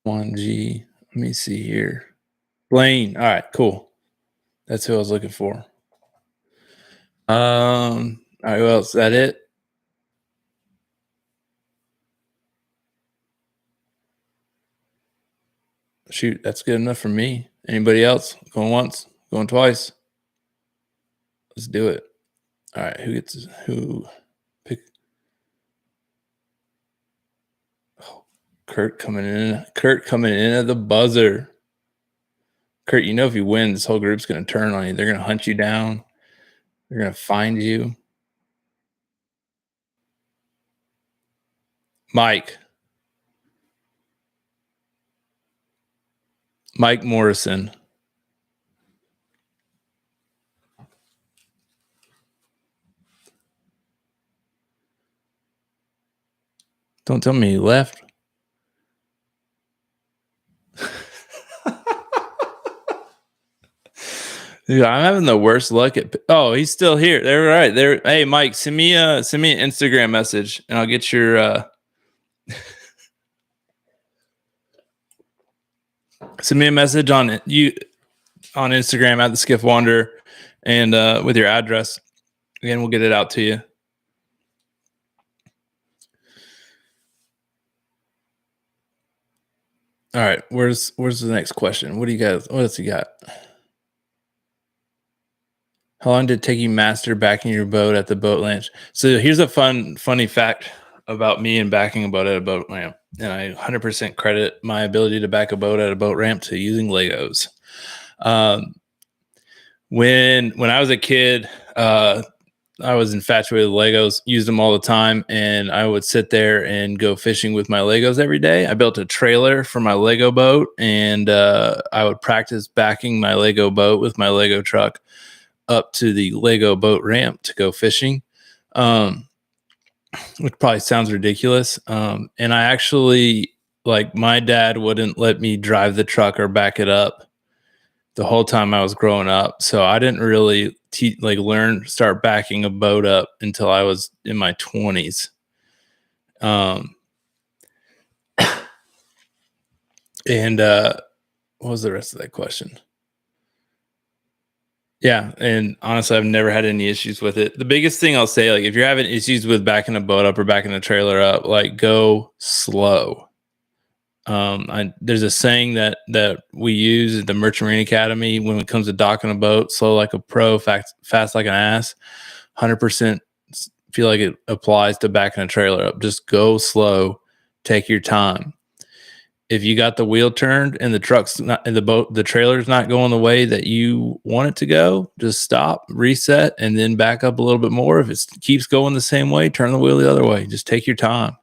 One G. Let me see here. Blaine. All right, cool. That's who I was looking for. All right, who else? Is that it? Shoot, that's good enough for me. Anybody else? Going once? Going twice? Let's do it. All right, who? Pick. Oh, Kurt coming in. Kurt coming in at the buzzer. Kurt, you know if you win, this whole group's going to turn on you. They're going to hunt you down. They're going to find you. Mike Morrison. Don't tell me he left. Dude, I'm having the worst luck at. Oh, he's still here. They're right there. Hey, Mike, send me an Instagram message, and I'll get your. Send me a message on Instagram at the Skiff Wander, and with your address. Again, we'll get it out to you. All right, where's the next question? What else you got? How long did it take you master backing your boat at the boat launch? So here's a funny fact about me and backing a boat at a boat ramp. And I 100% credit my ability to back a boat at a boat ramp to using Legos. When I was a kid, I was infatuated with Legos, used them all the time, and I would sit there and go fishing with my Legos every day. I built a trailer for my Lego boat, and I would practice backing my Lego boat with my Lego truck up to the Lego boat ramp to go fishing, which probably sounds ridiculous. And I actually, like, my dad wouldn't let me drive the truck or back it up the whole time I was growing up. So I didn't really start backing a boat up until I was in my 20s. And what was the rest of that question? Yeah, and honestly, I've never had any issues with it. The biggest thing I'll say, like, if you're having issues with backing a boat up or backing a trailer up, like, go slow. There's a saying that we use at the Merchant Marine Academy when it comes to docking a boat: slow like a pro, fast like an ass. 100% feel like it applies to backing a trailer up. Just go slow, take your time. If you got the wheel turned and the trailer's not going the way that you want it to go, just stop, reset, and then back up a little bit more. If it keeps going the same way, turn the wheel the other way. Just take your time.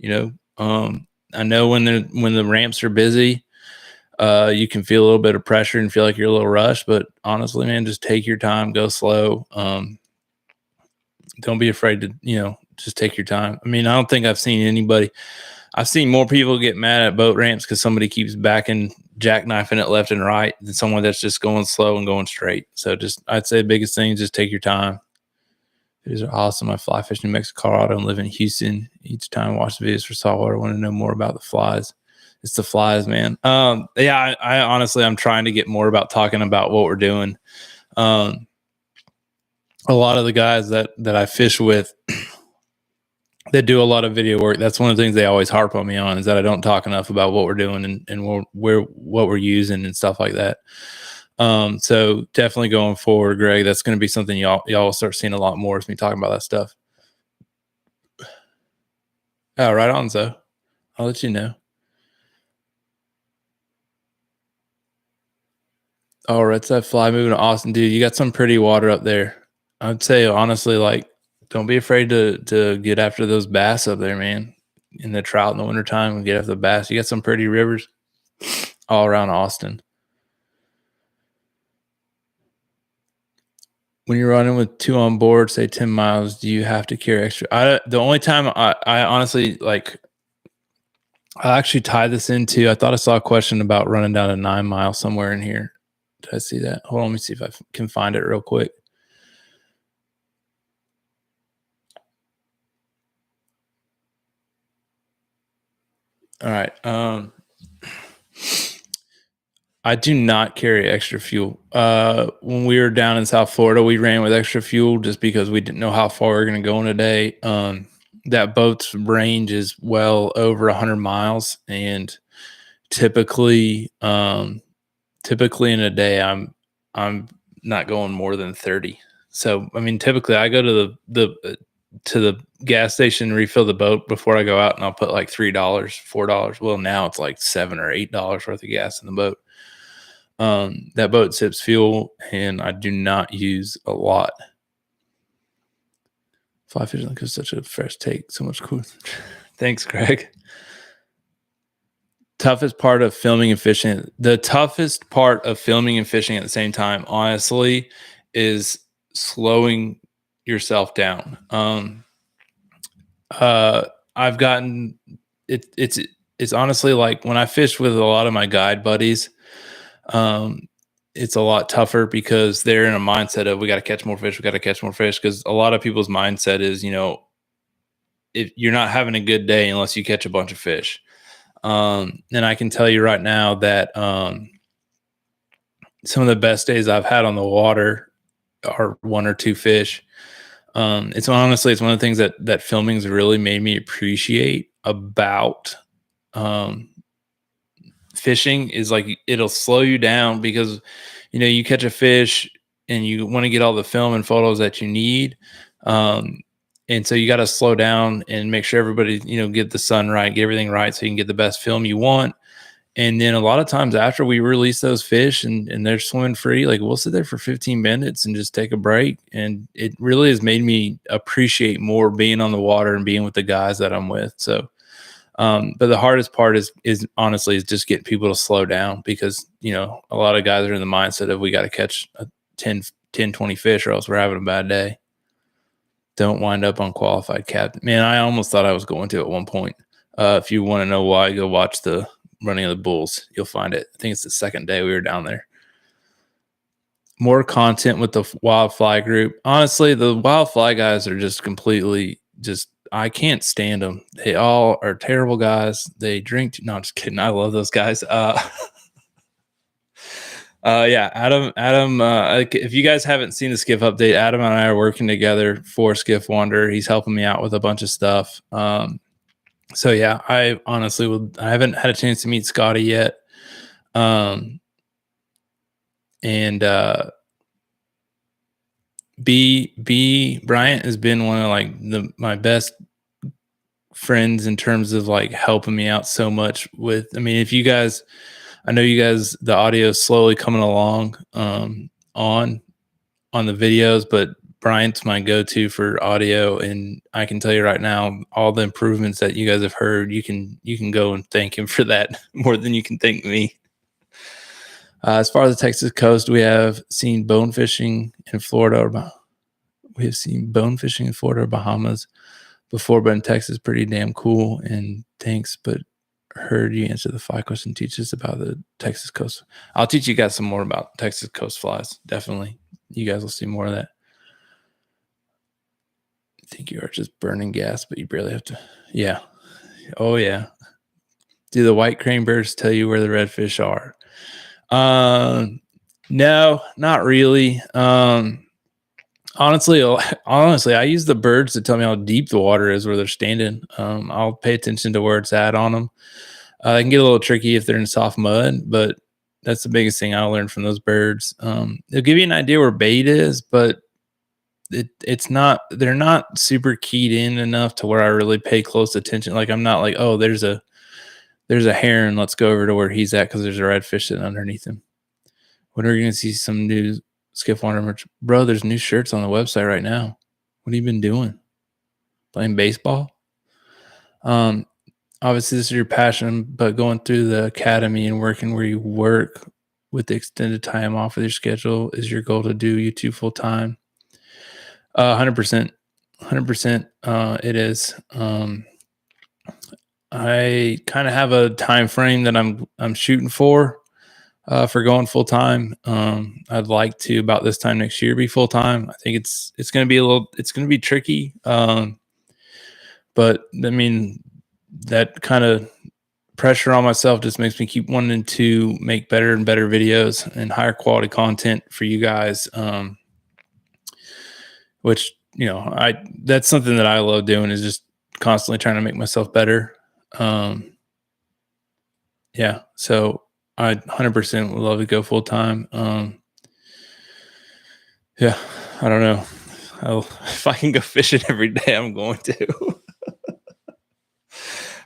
I know when the ramps are busy, you can feel a little bit of pressure and feel like you're a little rushed, but honestly, man, just take your time, go slow. don't be afraid to, just take your time. I mean, I don't think I've seen anybody. I've seen more people get mad at boat ramps because somebody keeps backing, jackknifing it left and right than someone that's just going slow and going straight. So I'd say the biggest thing is just take your time. These are awesome. I fly fish New Mexico, Colorado, and live in Houston. Each time I watch the videos for saltwater, I want to know more about the flies. It's the flies, man. I honestly, I'm trying to get more about talking about what we're doing. A lot of the guys that I fish with that do a lot of video work, that's one of the things they always harp on me on, is that I don't talk enough about what we're doing and what we're using and stuff like that. So definitely going forward, Greg, that's going to be something y'all will start seeing a lot more as me talking about that stuff. Oh, right on, so I'll let you know. Oh, right, that fly moving to Austin, dude. You got some pretty water up there. I'd say honestly, like, don't be afraid to get after those bass up there, man. In the trout in the wintertime and get after the bass. You got some pretty rivers all around Austin. When you're running with 2 on board, say 10 miles, do you have to carry extra? The only time I honestly, like, I actually tie this into, I thought I saw a question about running down a 9 mile somewhere in here. Did I see that? Hold on, let me see if I can find it real quick. All right. I do not carry extra fuel. When we were down in South Florida, we ran with extra fuel just because we didn't know how far we were going to go in a day. That boat's range is well over 100 miles, and typically in a day, I'm not going more than 30. So, I mean, typically I go to the gas station, refill the boat before I go out, and I'll put like $3, $4. Well, now it's like $7 or $8 worth of gas in the boat. That boat sips fuel, and I do not use a lot. Fly fishing is such a fresh take. So much cool. Thanks, Greg. Toughest part of filming and fishing. The toughest part of filming and fishing at the same time, honestly, is slowing yourself down. I've gotten it. It's honestly like when I fish with a lot of my guide buddies, it's a lot tougher because they're in a mindset of we got to catch more fish. We got to catch more fish, because a lot of people's mindset is, if you're not having a good day unless you catch a bunch of fish. And I can tell you right now that some of the best days I've had on the water are 1 or 2 fish. It's one of the things that filming's really made me appreciate about fishing, is like it'll slow you down, because you catch a fish and you want to get all the film and photos that you need, and so you got to slow down and make sure everybody get the sun right, get everything right, so you can get the best film you want. And then a lot of times after we release those fish and they're swimming free, like we'll sit there for 15 minutes and just take a break, and it really has made me appreciate more being on the water and being with the guys that I'm with. So but the hardest part is honestly just getting people to slow down, because a lot of guys are in the mindset of we got to catch 10 20 fish or else we're having a bad day. Don't wind up unqualified captain. Man, I almost thought I was going to at one point. If you want to know why, go watch the running of the bulls. You'll find it. I think it's the second day we were down there. More content with the wild fly group. Honestly, the wild fly guys are just completely I can't stand them. They all are terrible guys. They drink. No, I'm just kidding. I love those guys. Yeah, Adam. If you guys haven't seen the Skiff update, Adam and I are working together for Skiff Wonder. He's helping me out with a bunch of stuff. So yeah, I honestly I haven't had a chance to meet Scotty yet. And B Bryant has been one of like my best friends in terms of like helping me out so much with. I mean, I know you guys, the audio is slowly coming along on the videos, but Bryant's my go-to for audio, and I can tell you right now, all the improvements that you guys have heard, you can go and thank him for that more than you can thank me. As far as the Texas coast, we have seen bone fishing in Florida. We have seen bone fishing in Florida or Bahamas before, but in Texas, pretty damn cool. And thanks, but heard you answer the fly question. Teach us about the Texas coast. I'll teach you guys some more about Texas coast flies. Definitely. You guys will see more of that. I think you are just burning gas, but you barely have to. Yeah. Oh, yeah. Do the white crane birds tell you where the redfish are? No, not really. Honestly, I use the birds to tell me how deep the water is where they're standing. I'll pay attention to where it's at on them. They can get a little tricky if they're in soft mud, but that's the biggest thing I learned from those birds. They'll give you an idea where bait is, but it's not. They're not super keyed in enough to where I really pay close attention. Like I'm not like, oh, there's a heron. Let's go over to where he's at because there's a redfish sitting underneath him. When are we going to see some new Skiff Wander merch? Bro, there's new shirts on the website right now. What have you been doing? Playing baseball? Obviously, this is your passion, but going through the academy and working where you work with the extended time off of your schedule is your goal to do YouTube full time. 100%. 100%. It is. I kind of have a time frame that I'm shooting for going full time. I'd like to about this time next year be full time. I think it's going to be it's going to be tricky. But I mean, that kind of pressure on myself just makes me keep wanting to make better and better videos and higher quality content for you guys. Which, that's something that I love doing, is just constantly trying to make myself better. Yeah. So I 100% would love to go full time. Yeah, I don't know. If I can go fishing every day, I'm going to.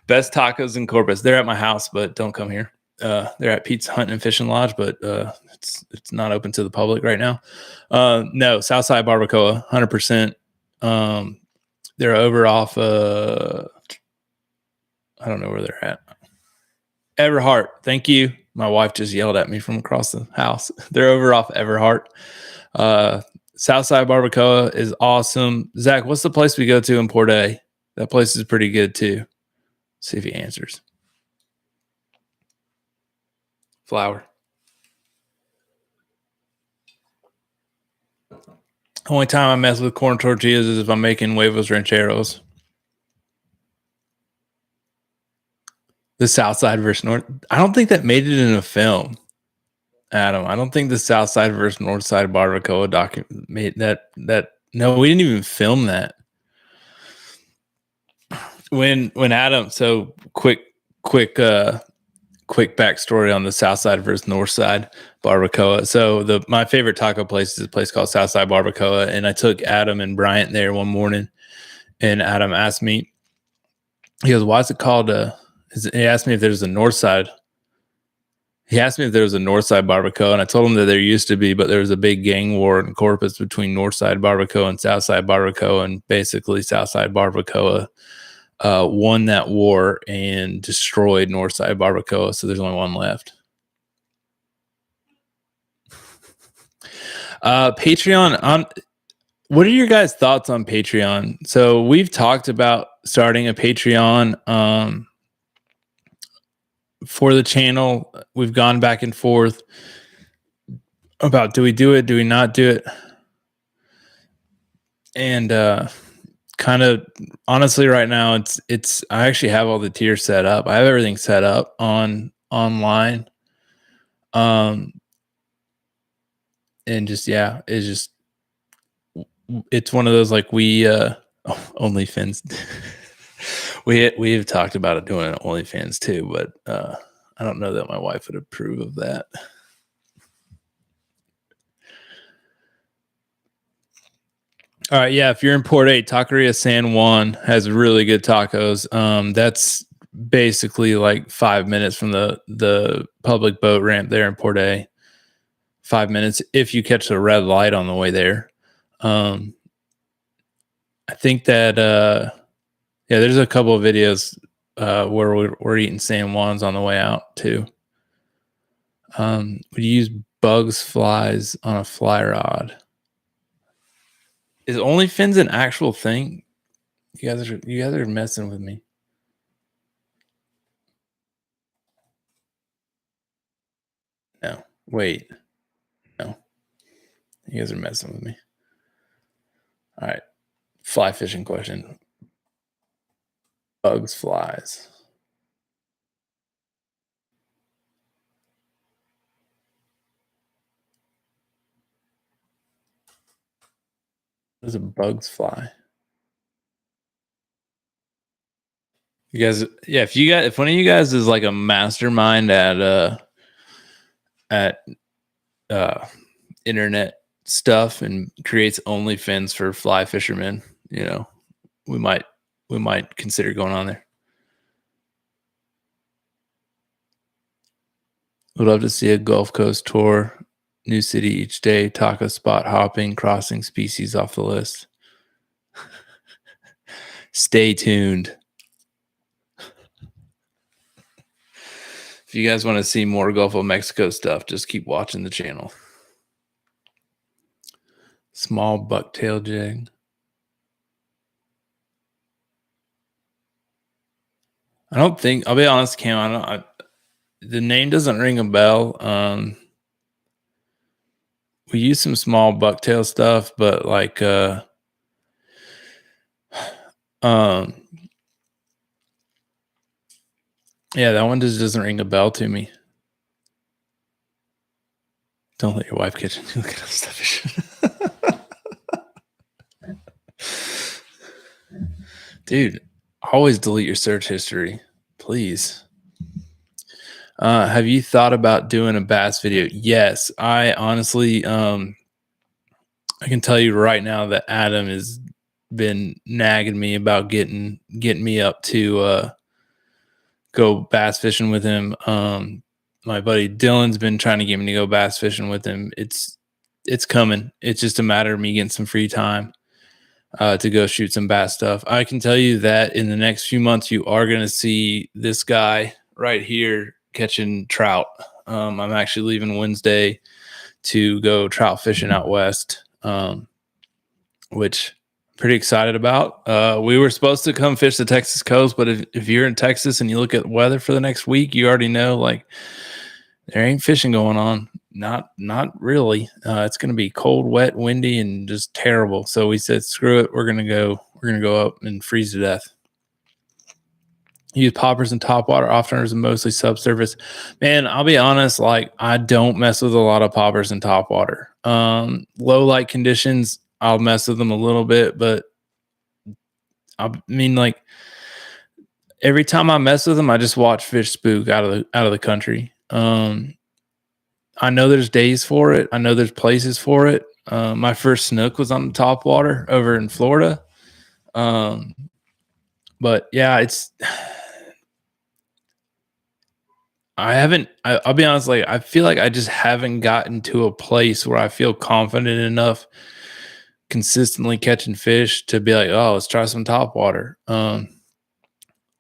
Best tacos in Corpus. They're at my house, but don't come here. They're at Pete's Hunting and Fishing Lodge, but it's not open to the public right now. No, Southside Barbacoa, 100%. They're over off. I don't know where they're at. Everhart. Thank you. My wife just yelled at me from across the house. They're over off Everhart. Southside Barbacoa is awesome. Zach, what's the place we go to in Port A? That place is pretty good too. See if he answers. Flour. Only time I mess with corn tortillas is if I'm making huevos rancheros. The Southside versus North. I don't think that made it in a film, Adam. I don't think the Southside versus Northside Barbacoa document made that. No, we didn't even film that. When Adam. So quick backstory on the Southside versus Northside Barbacoa. So my favorite taco place is a place called Southside Barbacoa, and I took Adam and Bryant there one morning, and Adam asked me, he goes, "Why is it called?" He asked me if there's a Northside. He asked me if there was a Northside Barbacoa, and I told him that there used to be, but there was a big gang war in Corpus between Northside Barbacoa and Southside Barbacoa, and basically Southside Barbacoa won that war and destroyed Northside Barbacoa, so there's only one left. Patreon. What are your guys' thoughts on Patreon? So we've talked about starting a Patreon for the channel. We've gone back and forth about, do we do it? Do we not do it? And kind of honestly right now it's I actually have all the tiers set up. I have everything set up online. And just, yeah, it's one of those, like, we OnlyFans. We've talked about it doing OnlyFans too, but I don't know that my wife would approve of that. All right, yeah. If you're in Port A, Taqueria San Juan has really good tacos. That's basically like 5 minutes from the public boat ramp there in Port A. 5 minutes if you catch the red light on the way there. I think that there's a couple of videos where we're eating San Juans on the way out too. Would you use bugs flies on a fly rod? Is OnlyFins an actual thing? You guys are messing with me. No, wait, no, you guys are messing with me. All right, fly fishing question. Bugs, flies. What does a bugs fly? You guys, yeah. If one of you guys is like a mastermind at internet stuff and creates OnlyFins for fly fishermen, you know, we might consider going on there. Would love to see a Gulf Coast tour, new city each day, taco spot hopping, crossing species off the list. Stay tuned. If you guys want to see more Gulf of Mexico stuff, just keep watching the channel. Small bucktail jig. I don't think, I'll be honest, Cam, the name doesn't ring a bell. We use some small bucktail stuff, but like yeah, that one just doesn't ring a bell to me. Don't let your wife catch you. Look at stuff. Dude, always delete your search history, please. Have you thought about doing a bass video? Yes, I honestly, I can tell you right now that Adam has been nagging me about getting me up to go bass fishing with him. My buddy Dylan's been trying to get me to go bass fishing with him. It's coming. It's just a matter of me getting some free time to go shoot some bass stuff. I can tell you that in the next few months, you are going to see this guy right here catching trout. I'm actually leaving Wednesday to go trout fishing out west, which I'm pretty excited about. We were supposed to come fish the Texas coast, but if you're in Texas and you look at weather for the next week, you already know like there ain't fishing going on. Not really. It's going to be cold, wet, windy, and just terrible. So we said, screw it. We're going to go up and freeze to death. Use poppers and topwater, off-runners, and mostly subsurface. Man, I'll be honest, like I don't mess with a lot of poppers and topwater. Low light conditions, I'll mess with them a little bit, but I mean, like every time I mess with them, I just watch fish spook out of the country. I know there's days for it. I know there's places for it. My first snook was on the topwater over in Florida. But yeah, I'll be honest, like I feel like I just haven't gotten to a place where I feel confident enough consistently catching fish to be like, oh, let's try some topwater.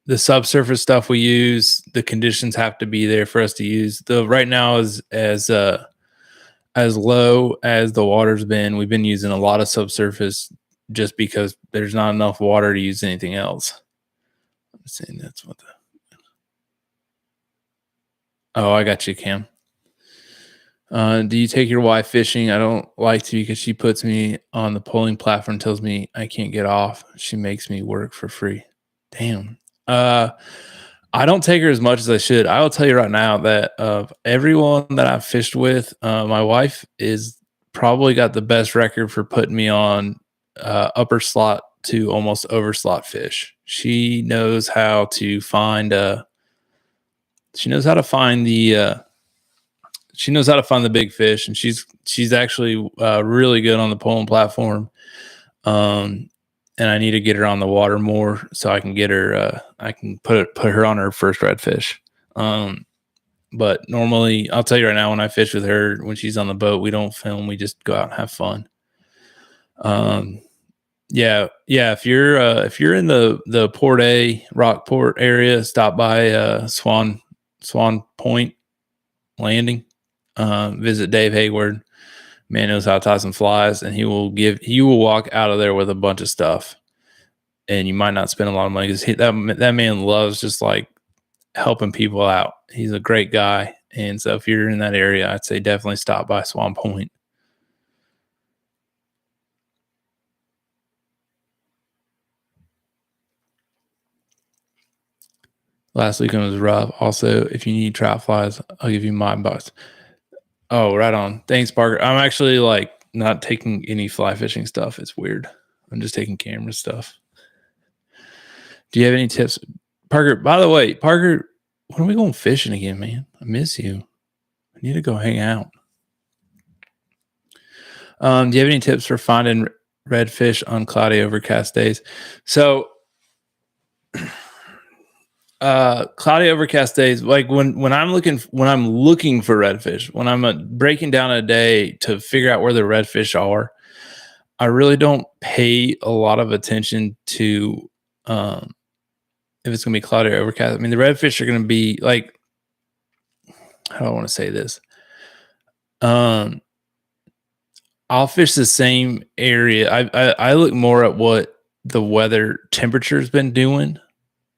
The subsurface stuff we use, the conditions have to be there for us to use. The right now is as low as the water's been. We've been using a lot of subsurface just because there's not enough water to use anything else. I'm saying that's what the. Oh, I got you, Cam. Do you take your wife fishing? I don't like to because she puts me on the polling platform and tells me I can't get off. She makes me work for free. Damn. I don't take her as much as I should. I will tell you right now that of everyone that I've fished with, my wife is probably got the best record for putting me on upper slot to almost over slot fish. She knows how to find the big fish, and she's actually really good on the polling platform. And I need to get her on the water more so I can get her. I can put her on her first redfish. But normally, I'll tell you right now, when I fish with her, when she's on the boat, we don't film. We just go out and have fun. Yeah. If you're in the Port A Rockport area, stop by Swan Point Landing. Visit Dave Hayward. Man knows how to tie some flies, and he will walk out of there with a bunch of stuff, and you might not spend a lot of money because that man loves just like helping people out. He's a great guy, and so if you're in that area, I'd say definitely stop by Swan Point. Last weekend was rough. Also, if you need trout flies, I'll give you my box. Oh, right on. Thanks, Parker. I'm actually like not taking any fly fishing stuff. It's weird. I'm just taking camera stuff. Do you have any tips, Parker? By the way, Parker, when are we going fishing again, man? I miss you. I need to go hang out. Do you have any tips for finding redfish on cloudy, overcast days? So, cloudy, overcast days, like when I'm looking for redfish, when I'm breaking down a day to figure out where the redfish are, I really don't pay a lot of attention to if it's going to be cloudy or overcast. I mean, the redfish are going to be like, how do I want to say this? I'll fish the same area. I look more at what the weather temperature has been doing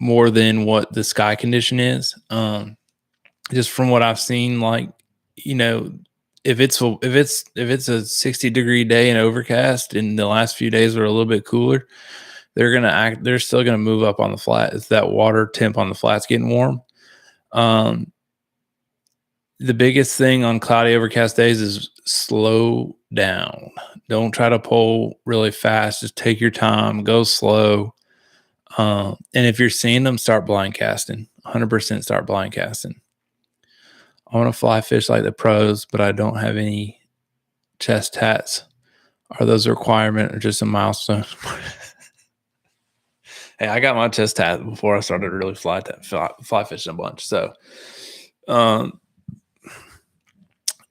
more than what the sky condition is. Just from what I've seen, like, you know, if it's a 60-degree day and overcast and the last few days are a little bit cooler, they're still gonna move up on the flat. It's that water temp on the flat's getting warm. The biggest thing on cloudy, overcast days is slow down. Don't try to pull really fast. Just take your time, go slow. And if you're seeing them, start blind casting. 100% start blind casting. I want to fly fish like the pros, but I don't have any chest tats. Are those a requirement or just a milestone? Hey, I got my chest tat before I started really fly fishing a bunch. So,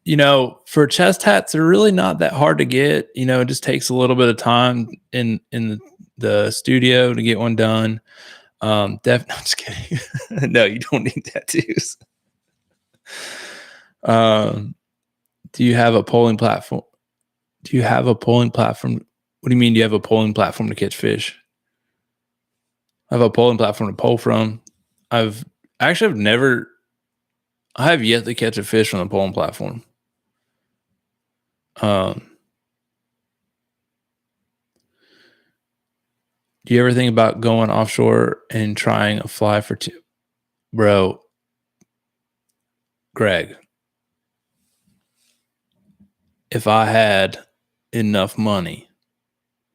you know, for chest tats, they're really not that hard to get. You know, it just takes a little bit of time in the studio to get one done. I'm just kidding. No, you don't need tattoos. Do you have a polling platform? What do you mean? Do you have a polling platform to catch fish? I have a polling platform to pull from. I have yet to catch a fish from the polling platform. Do you ever think about going offshore and trying a fly for two? Bro, Greg, if I had enough money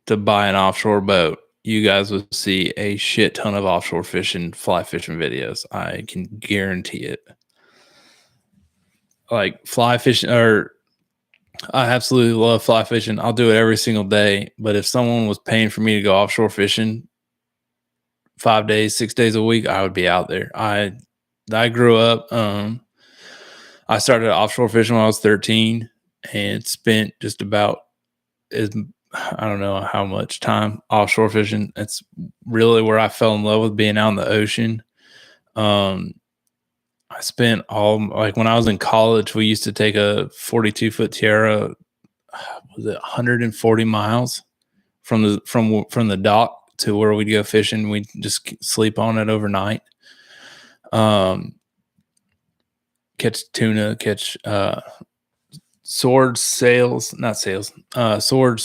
to buy an offshore boat, you guys would see a shit ton of offshore fishing, fly fishing videos. I can guarantee it. Like fly fishing, or I absolutely love fly fishing. I'll do it every single day. But if someone was paying for me to go offshore fishing 5 days, 6 days a week, I would be out there. I grew up. I started offshore fishing when I was 13 and spent just about I don't know how much time offshore fishing. It's really where I fell in love with being out in the ocean. I spent like when I was in college, we used to take a 42-foot Tierra, was it 140 miles from the dock to where we'd go fishing. We'd just sleep on it overnight. Catch tuna, catch swords,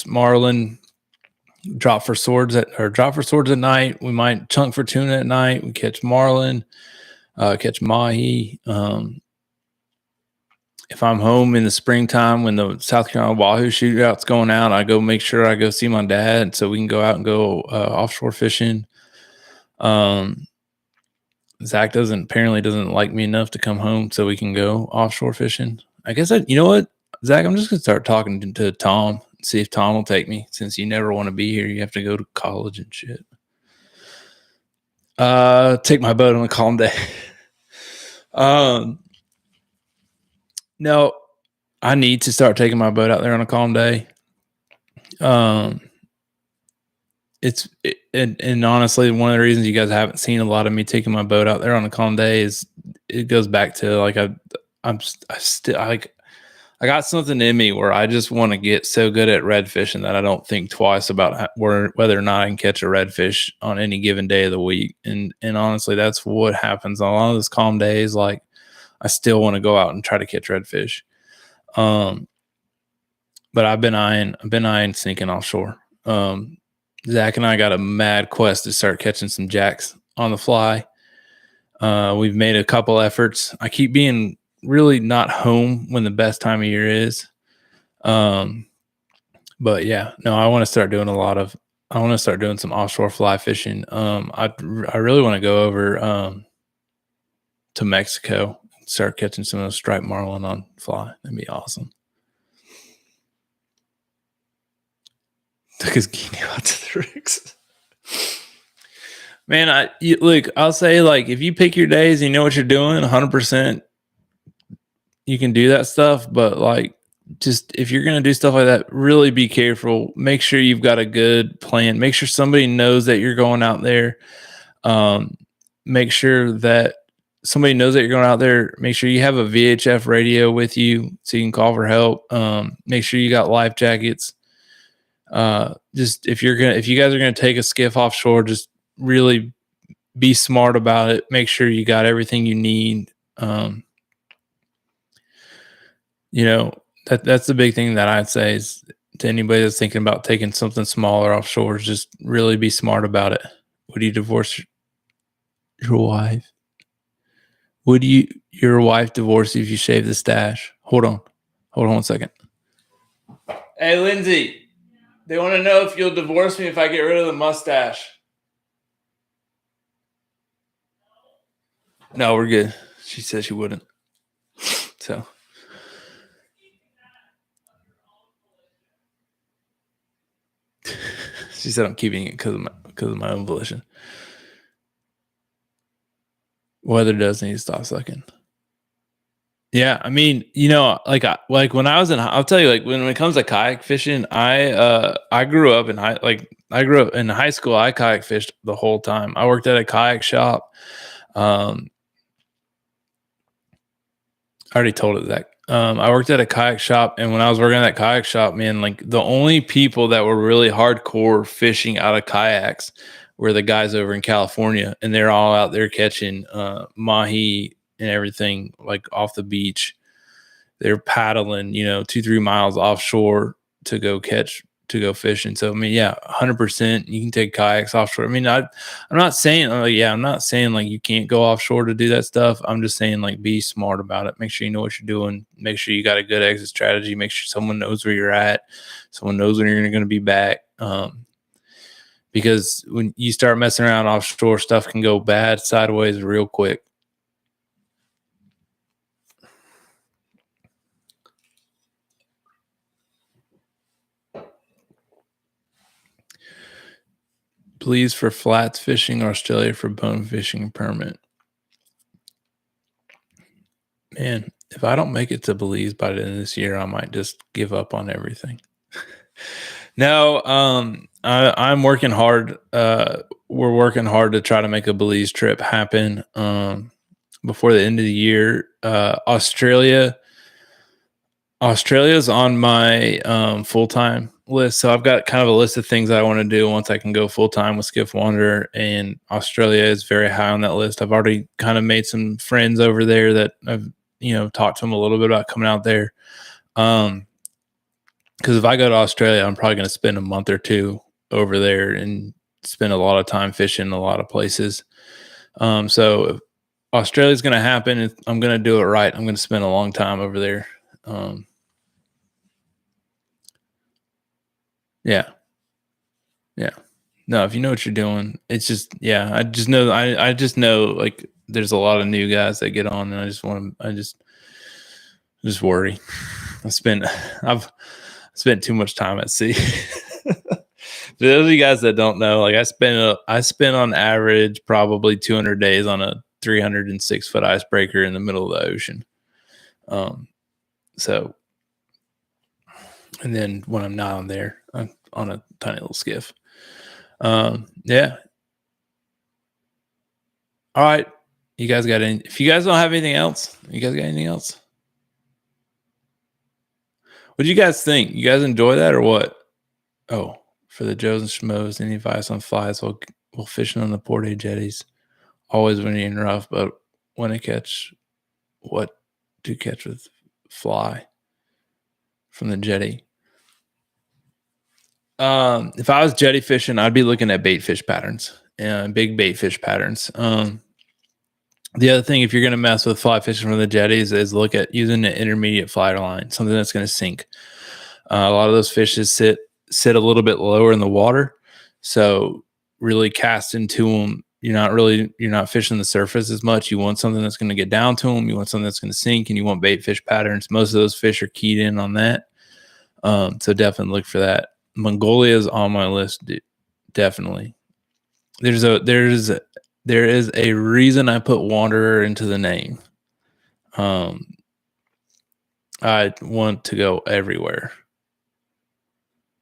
marlin, drop for swords at night. We might chunk for tuna at night. We catch marlin, catch mahi. If I'm home in the springtime when the South Carolina Wahoo shootout's going out, I go make sure I go see my dad so we can go out and go offshore fishing. Zach apparently doesn't like me enough to come home so we can go offshore fishing. I guess you know what, Zach, I'm just gonna start talking to Tom, see if Tom will take me. Since you never want to be here, you have to go to college and shit. Take my boat on a calm day. No, I need to start taking my boat out there on a calm day. And honestly, one of the reasons you guys haven't seen a lot of me taking my boat out there on a calm day is it goes back to like I I got something in me where I just want to get so good at redfishing that I don't think twice about whether or not I can catch a redfish on any given day of the week. And honestly, that's what happens on a lot of those calm days. Like, I still want to go out and try to catch redfish. But I've been eyeing sneaking offshore. Zach and I got a mad quest to start catching some jacks on the fly. We've made a couple efforts. I keep being really not home when the best time of year is. But yeah, no, I want to start doing some offshore fly fishing. I really want to go over to Mexico and start catching some of those striped marlin on fly. That'd be awesome. Took his guinea out to the rigs. Man, I'll say, like, if you pick your days and you know what you're doing 100%, you can do that stuff. But like, just if you're going to do stuff like that, really be careful. Make sure you've got a good plan. Make sure somebody knows that you're going out there. Make sure that somebody knows that you're going out there. Make sure you have a VHF radio with you so you can call for help. Make sure you got life jackets. Just if you guys are going to take a skiff offshore, just really be smart about it. Make sure you got everything you need. That's the big thing that I'd say is to anybody that's thinking about taking something smaller offshore, is just really be smart about it. Would you divorce your wife? Would your wife divorce you if you shave the stash? Hold on 1 second. Hey, Lindsay, they want to know if you'll divorce me if I get rid of the mustache. No, we're good. She said she wouldn't. So. She said I'm keeping it because of my own volition. Weather does need to stop sucking. Yeah, I mean, like when I was I'll tell you, like when it comes to kayak fishing, I grew up in high school. I kayak fished the whole time. I worked at a kayak shop. I already told it, Zach. I worked at a kayak shop, and when I was working at that kayak shop, man, like the only people that were really hardcore fishing out of kayaks were the guys over in California, and they're all out there catching mahi and everything, like off the beach. They're paddling, 2-3 miles offshore to go fishing. So I mean, yeah, 100%. You can take kayaks offshore. I mean, I'm not saying like you can't go offshore to do that stuff. I'm just saying, like, be smart about it. Make sure you know what you're doing. Make sure you got a good exit strategy. Make sure someone knows where you're at. Someone knows when you're going to be back. Because when you start messing around offshore, stuff can go bad, sideways real quick. Please for flats fishing, Australia for bone fishing permit. Man, if I don't make it to Belize by the end of this year, I might just give up on everything. No, I'm working hard. We're working hard to try to make a Belize trip happen before the end of the year. Australia's on my full-time list. So I've got kind of a list of things that I want to do once I can go full-time with Skiff Wanderer, and Australia is very high on that list. I've already kind of made some friends over there that I've, talked to them a little bit about coming out there. Because if I go to Australia, I'm probably going to spend a month or two over there and spend a lot of time fishing in a lot of places. So if Australia's going to happen, I'm going to do it right. I'm going to spend a long time over there. Yeah. No, if you know what you're doing, it's just, I just know like there's a lot of new guys that get on, and I just worry. I've spent too much time at sea. For those of you guys that don't know, like I spent on average probably 200 days on a 306-foot icebreaker in the middle of the ocean. So, and then when I'm not on there, I'm on a tiny little skiff. Yeah. All right. You guys got any? If you guys don't have anything else, you guys got anything else? What do you guys think? You guys enjoy that or what? Oh, for the Joes and Schmoes, any advice on flies while fishing on the port A jetties? Always windy and rough, but when I catch, what to catch with fly from the jetty? If I was jetty fishing, I'd be looking at bait fish patterns and big bait fish patterns. The other thing, if you're going to mess with fly fishing from the jetties, is look at using an intermediate fly line, something that's going to sink. A lot of those fishes sit a little bit lower in the water, so really cast into them. You're not fishing the surface as much. You want something that's going to get down to them. You want something that's going to sink, and you want bait fish patterns. Most of those fish are keyed in on that. So definitely look for that. Mongolia is on my list, definitely. There is a reason I put Wanderer into the name. I want to go everywhere.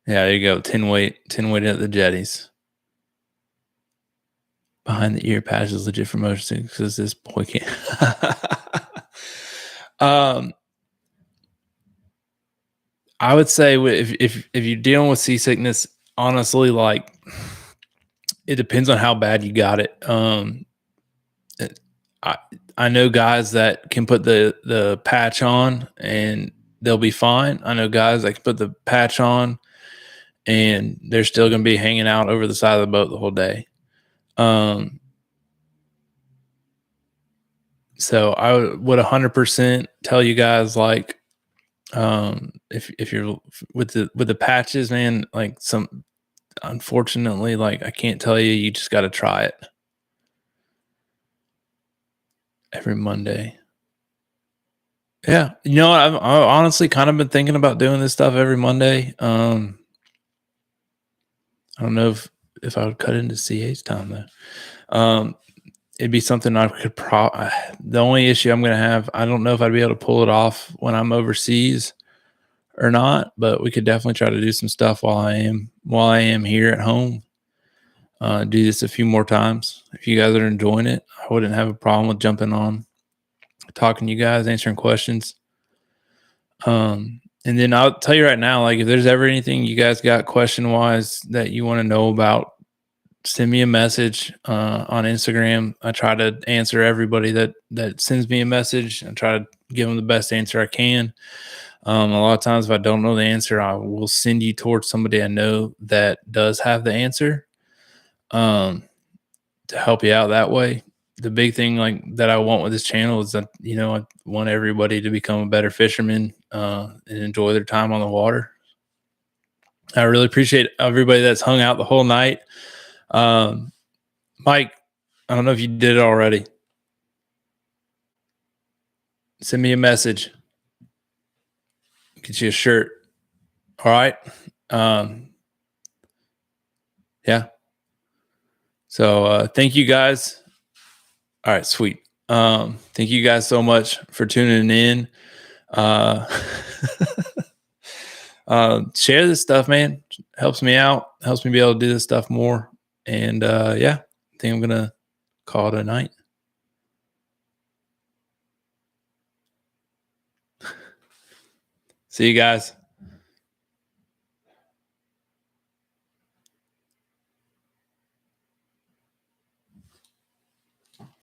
Yeah, there you go. 10 weight at the jetties. Behind the ear patch is legit for motion because this boy can't. I would say if you're dealing with seasickness, honestly, like it depends on how bad you got it. I know guys that can put the patch on and they'll be fine. I know guys that can put the patch on and they're still going to be hanging out over the side of the boat the whole day. So I would 100% tell you guys, like, if you're with the patches, man, like unfortunately, like I can't tell you, you just got to try it every Monday. Yeah. I've honestly kind of been thinking about doing this stuff every Monday. I don't know if I would cut into CH time though. It'd be something I could the only issue I'm going to have, I don't know if I'd be able to pull it off when I'm overseas or not, but we could definitely try to do some stuff while I am here at home. Do this a few more times. If you guys are enjoying it, I wouldn't have a problem with jumping on, talking to you guys, answering questions. And then I'll tell you right now, like if there's ever anything you guys got question wise that you want to know about, send me a message on Instagram. I try to answer everybody that sends me a message. I try to give them the best answer I can. A lot of times if I don't know the answer, I will send you towards somebody I know that does have the answer to help you out that way. The big thing like that I want with this channel is that, I want everybody to become a better fisherman and enjoy their time on the water. I really appreciate everybody that's hung out the whole night. Mike, I don't know if you did it already. Send me a message. Get you a shirt. All right. Yeah. So thank you guys. All right, sweet. Thank you guys so much for tuning in. Share this stuff, man. Helps me out. Helps me be able to do this stuff more. And yeah, I think I'm gonna call it a night. See you guys.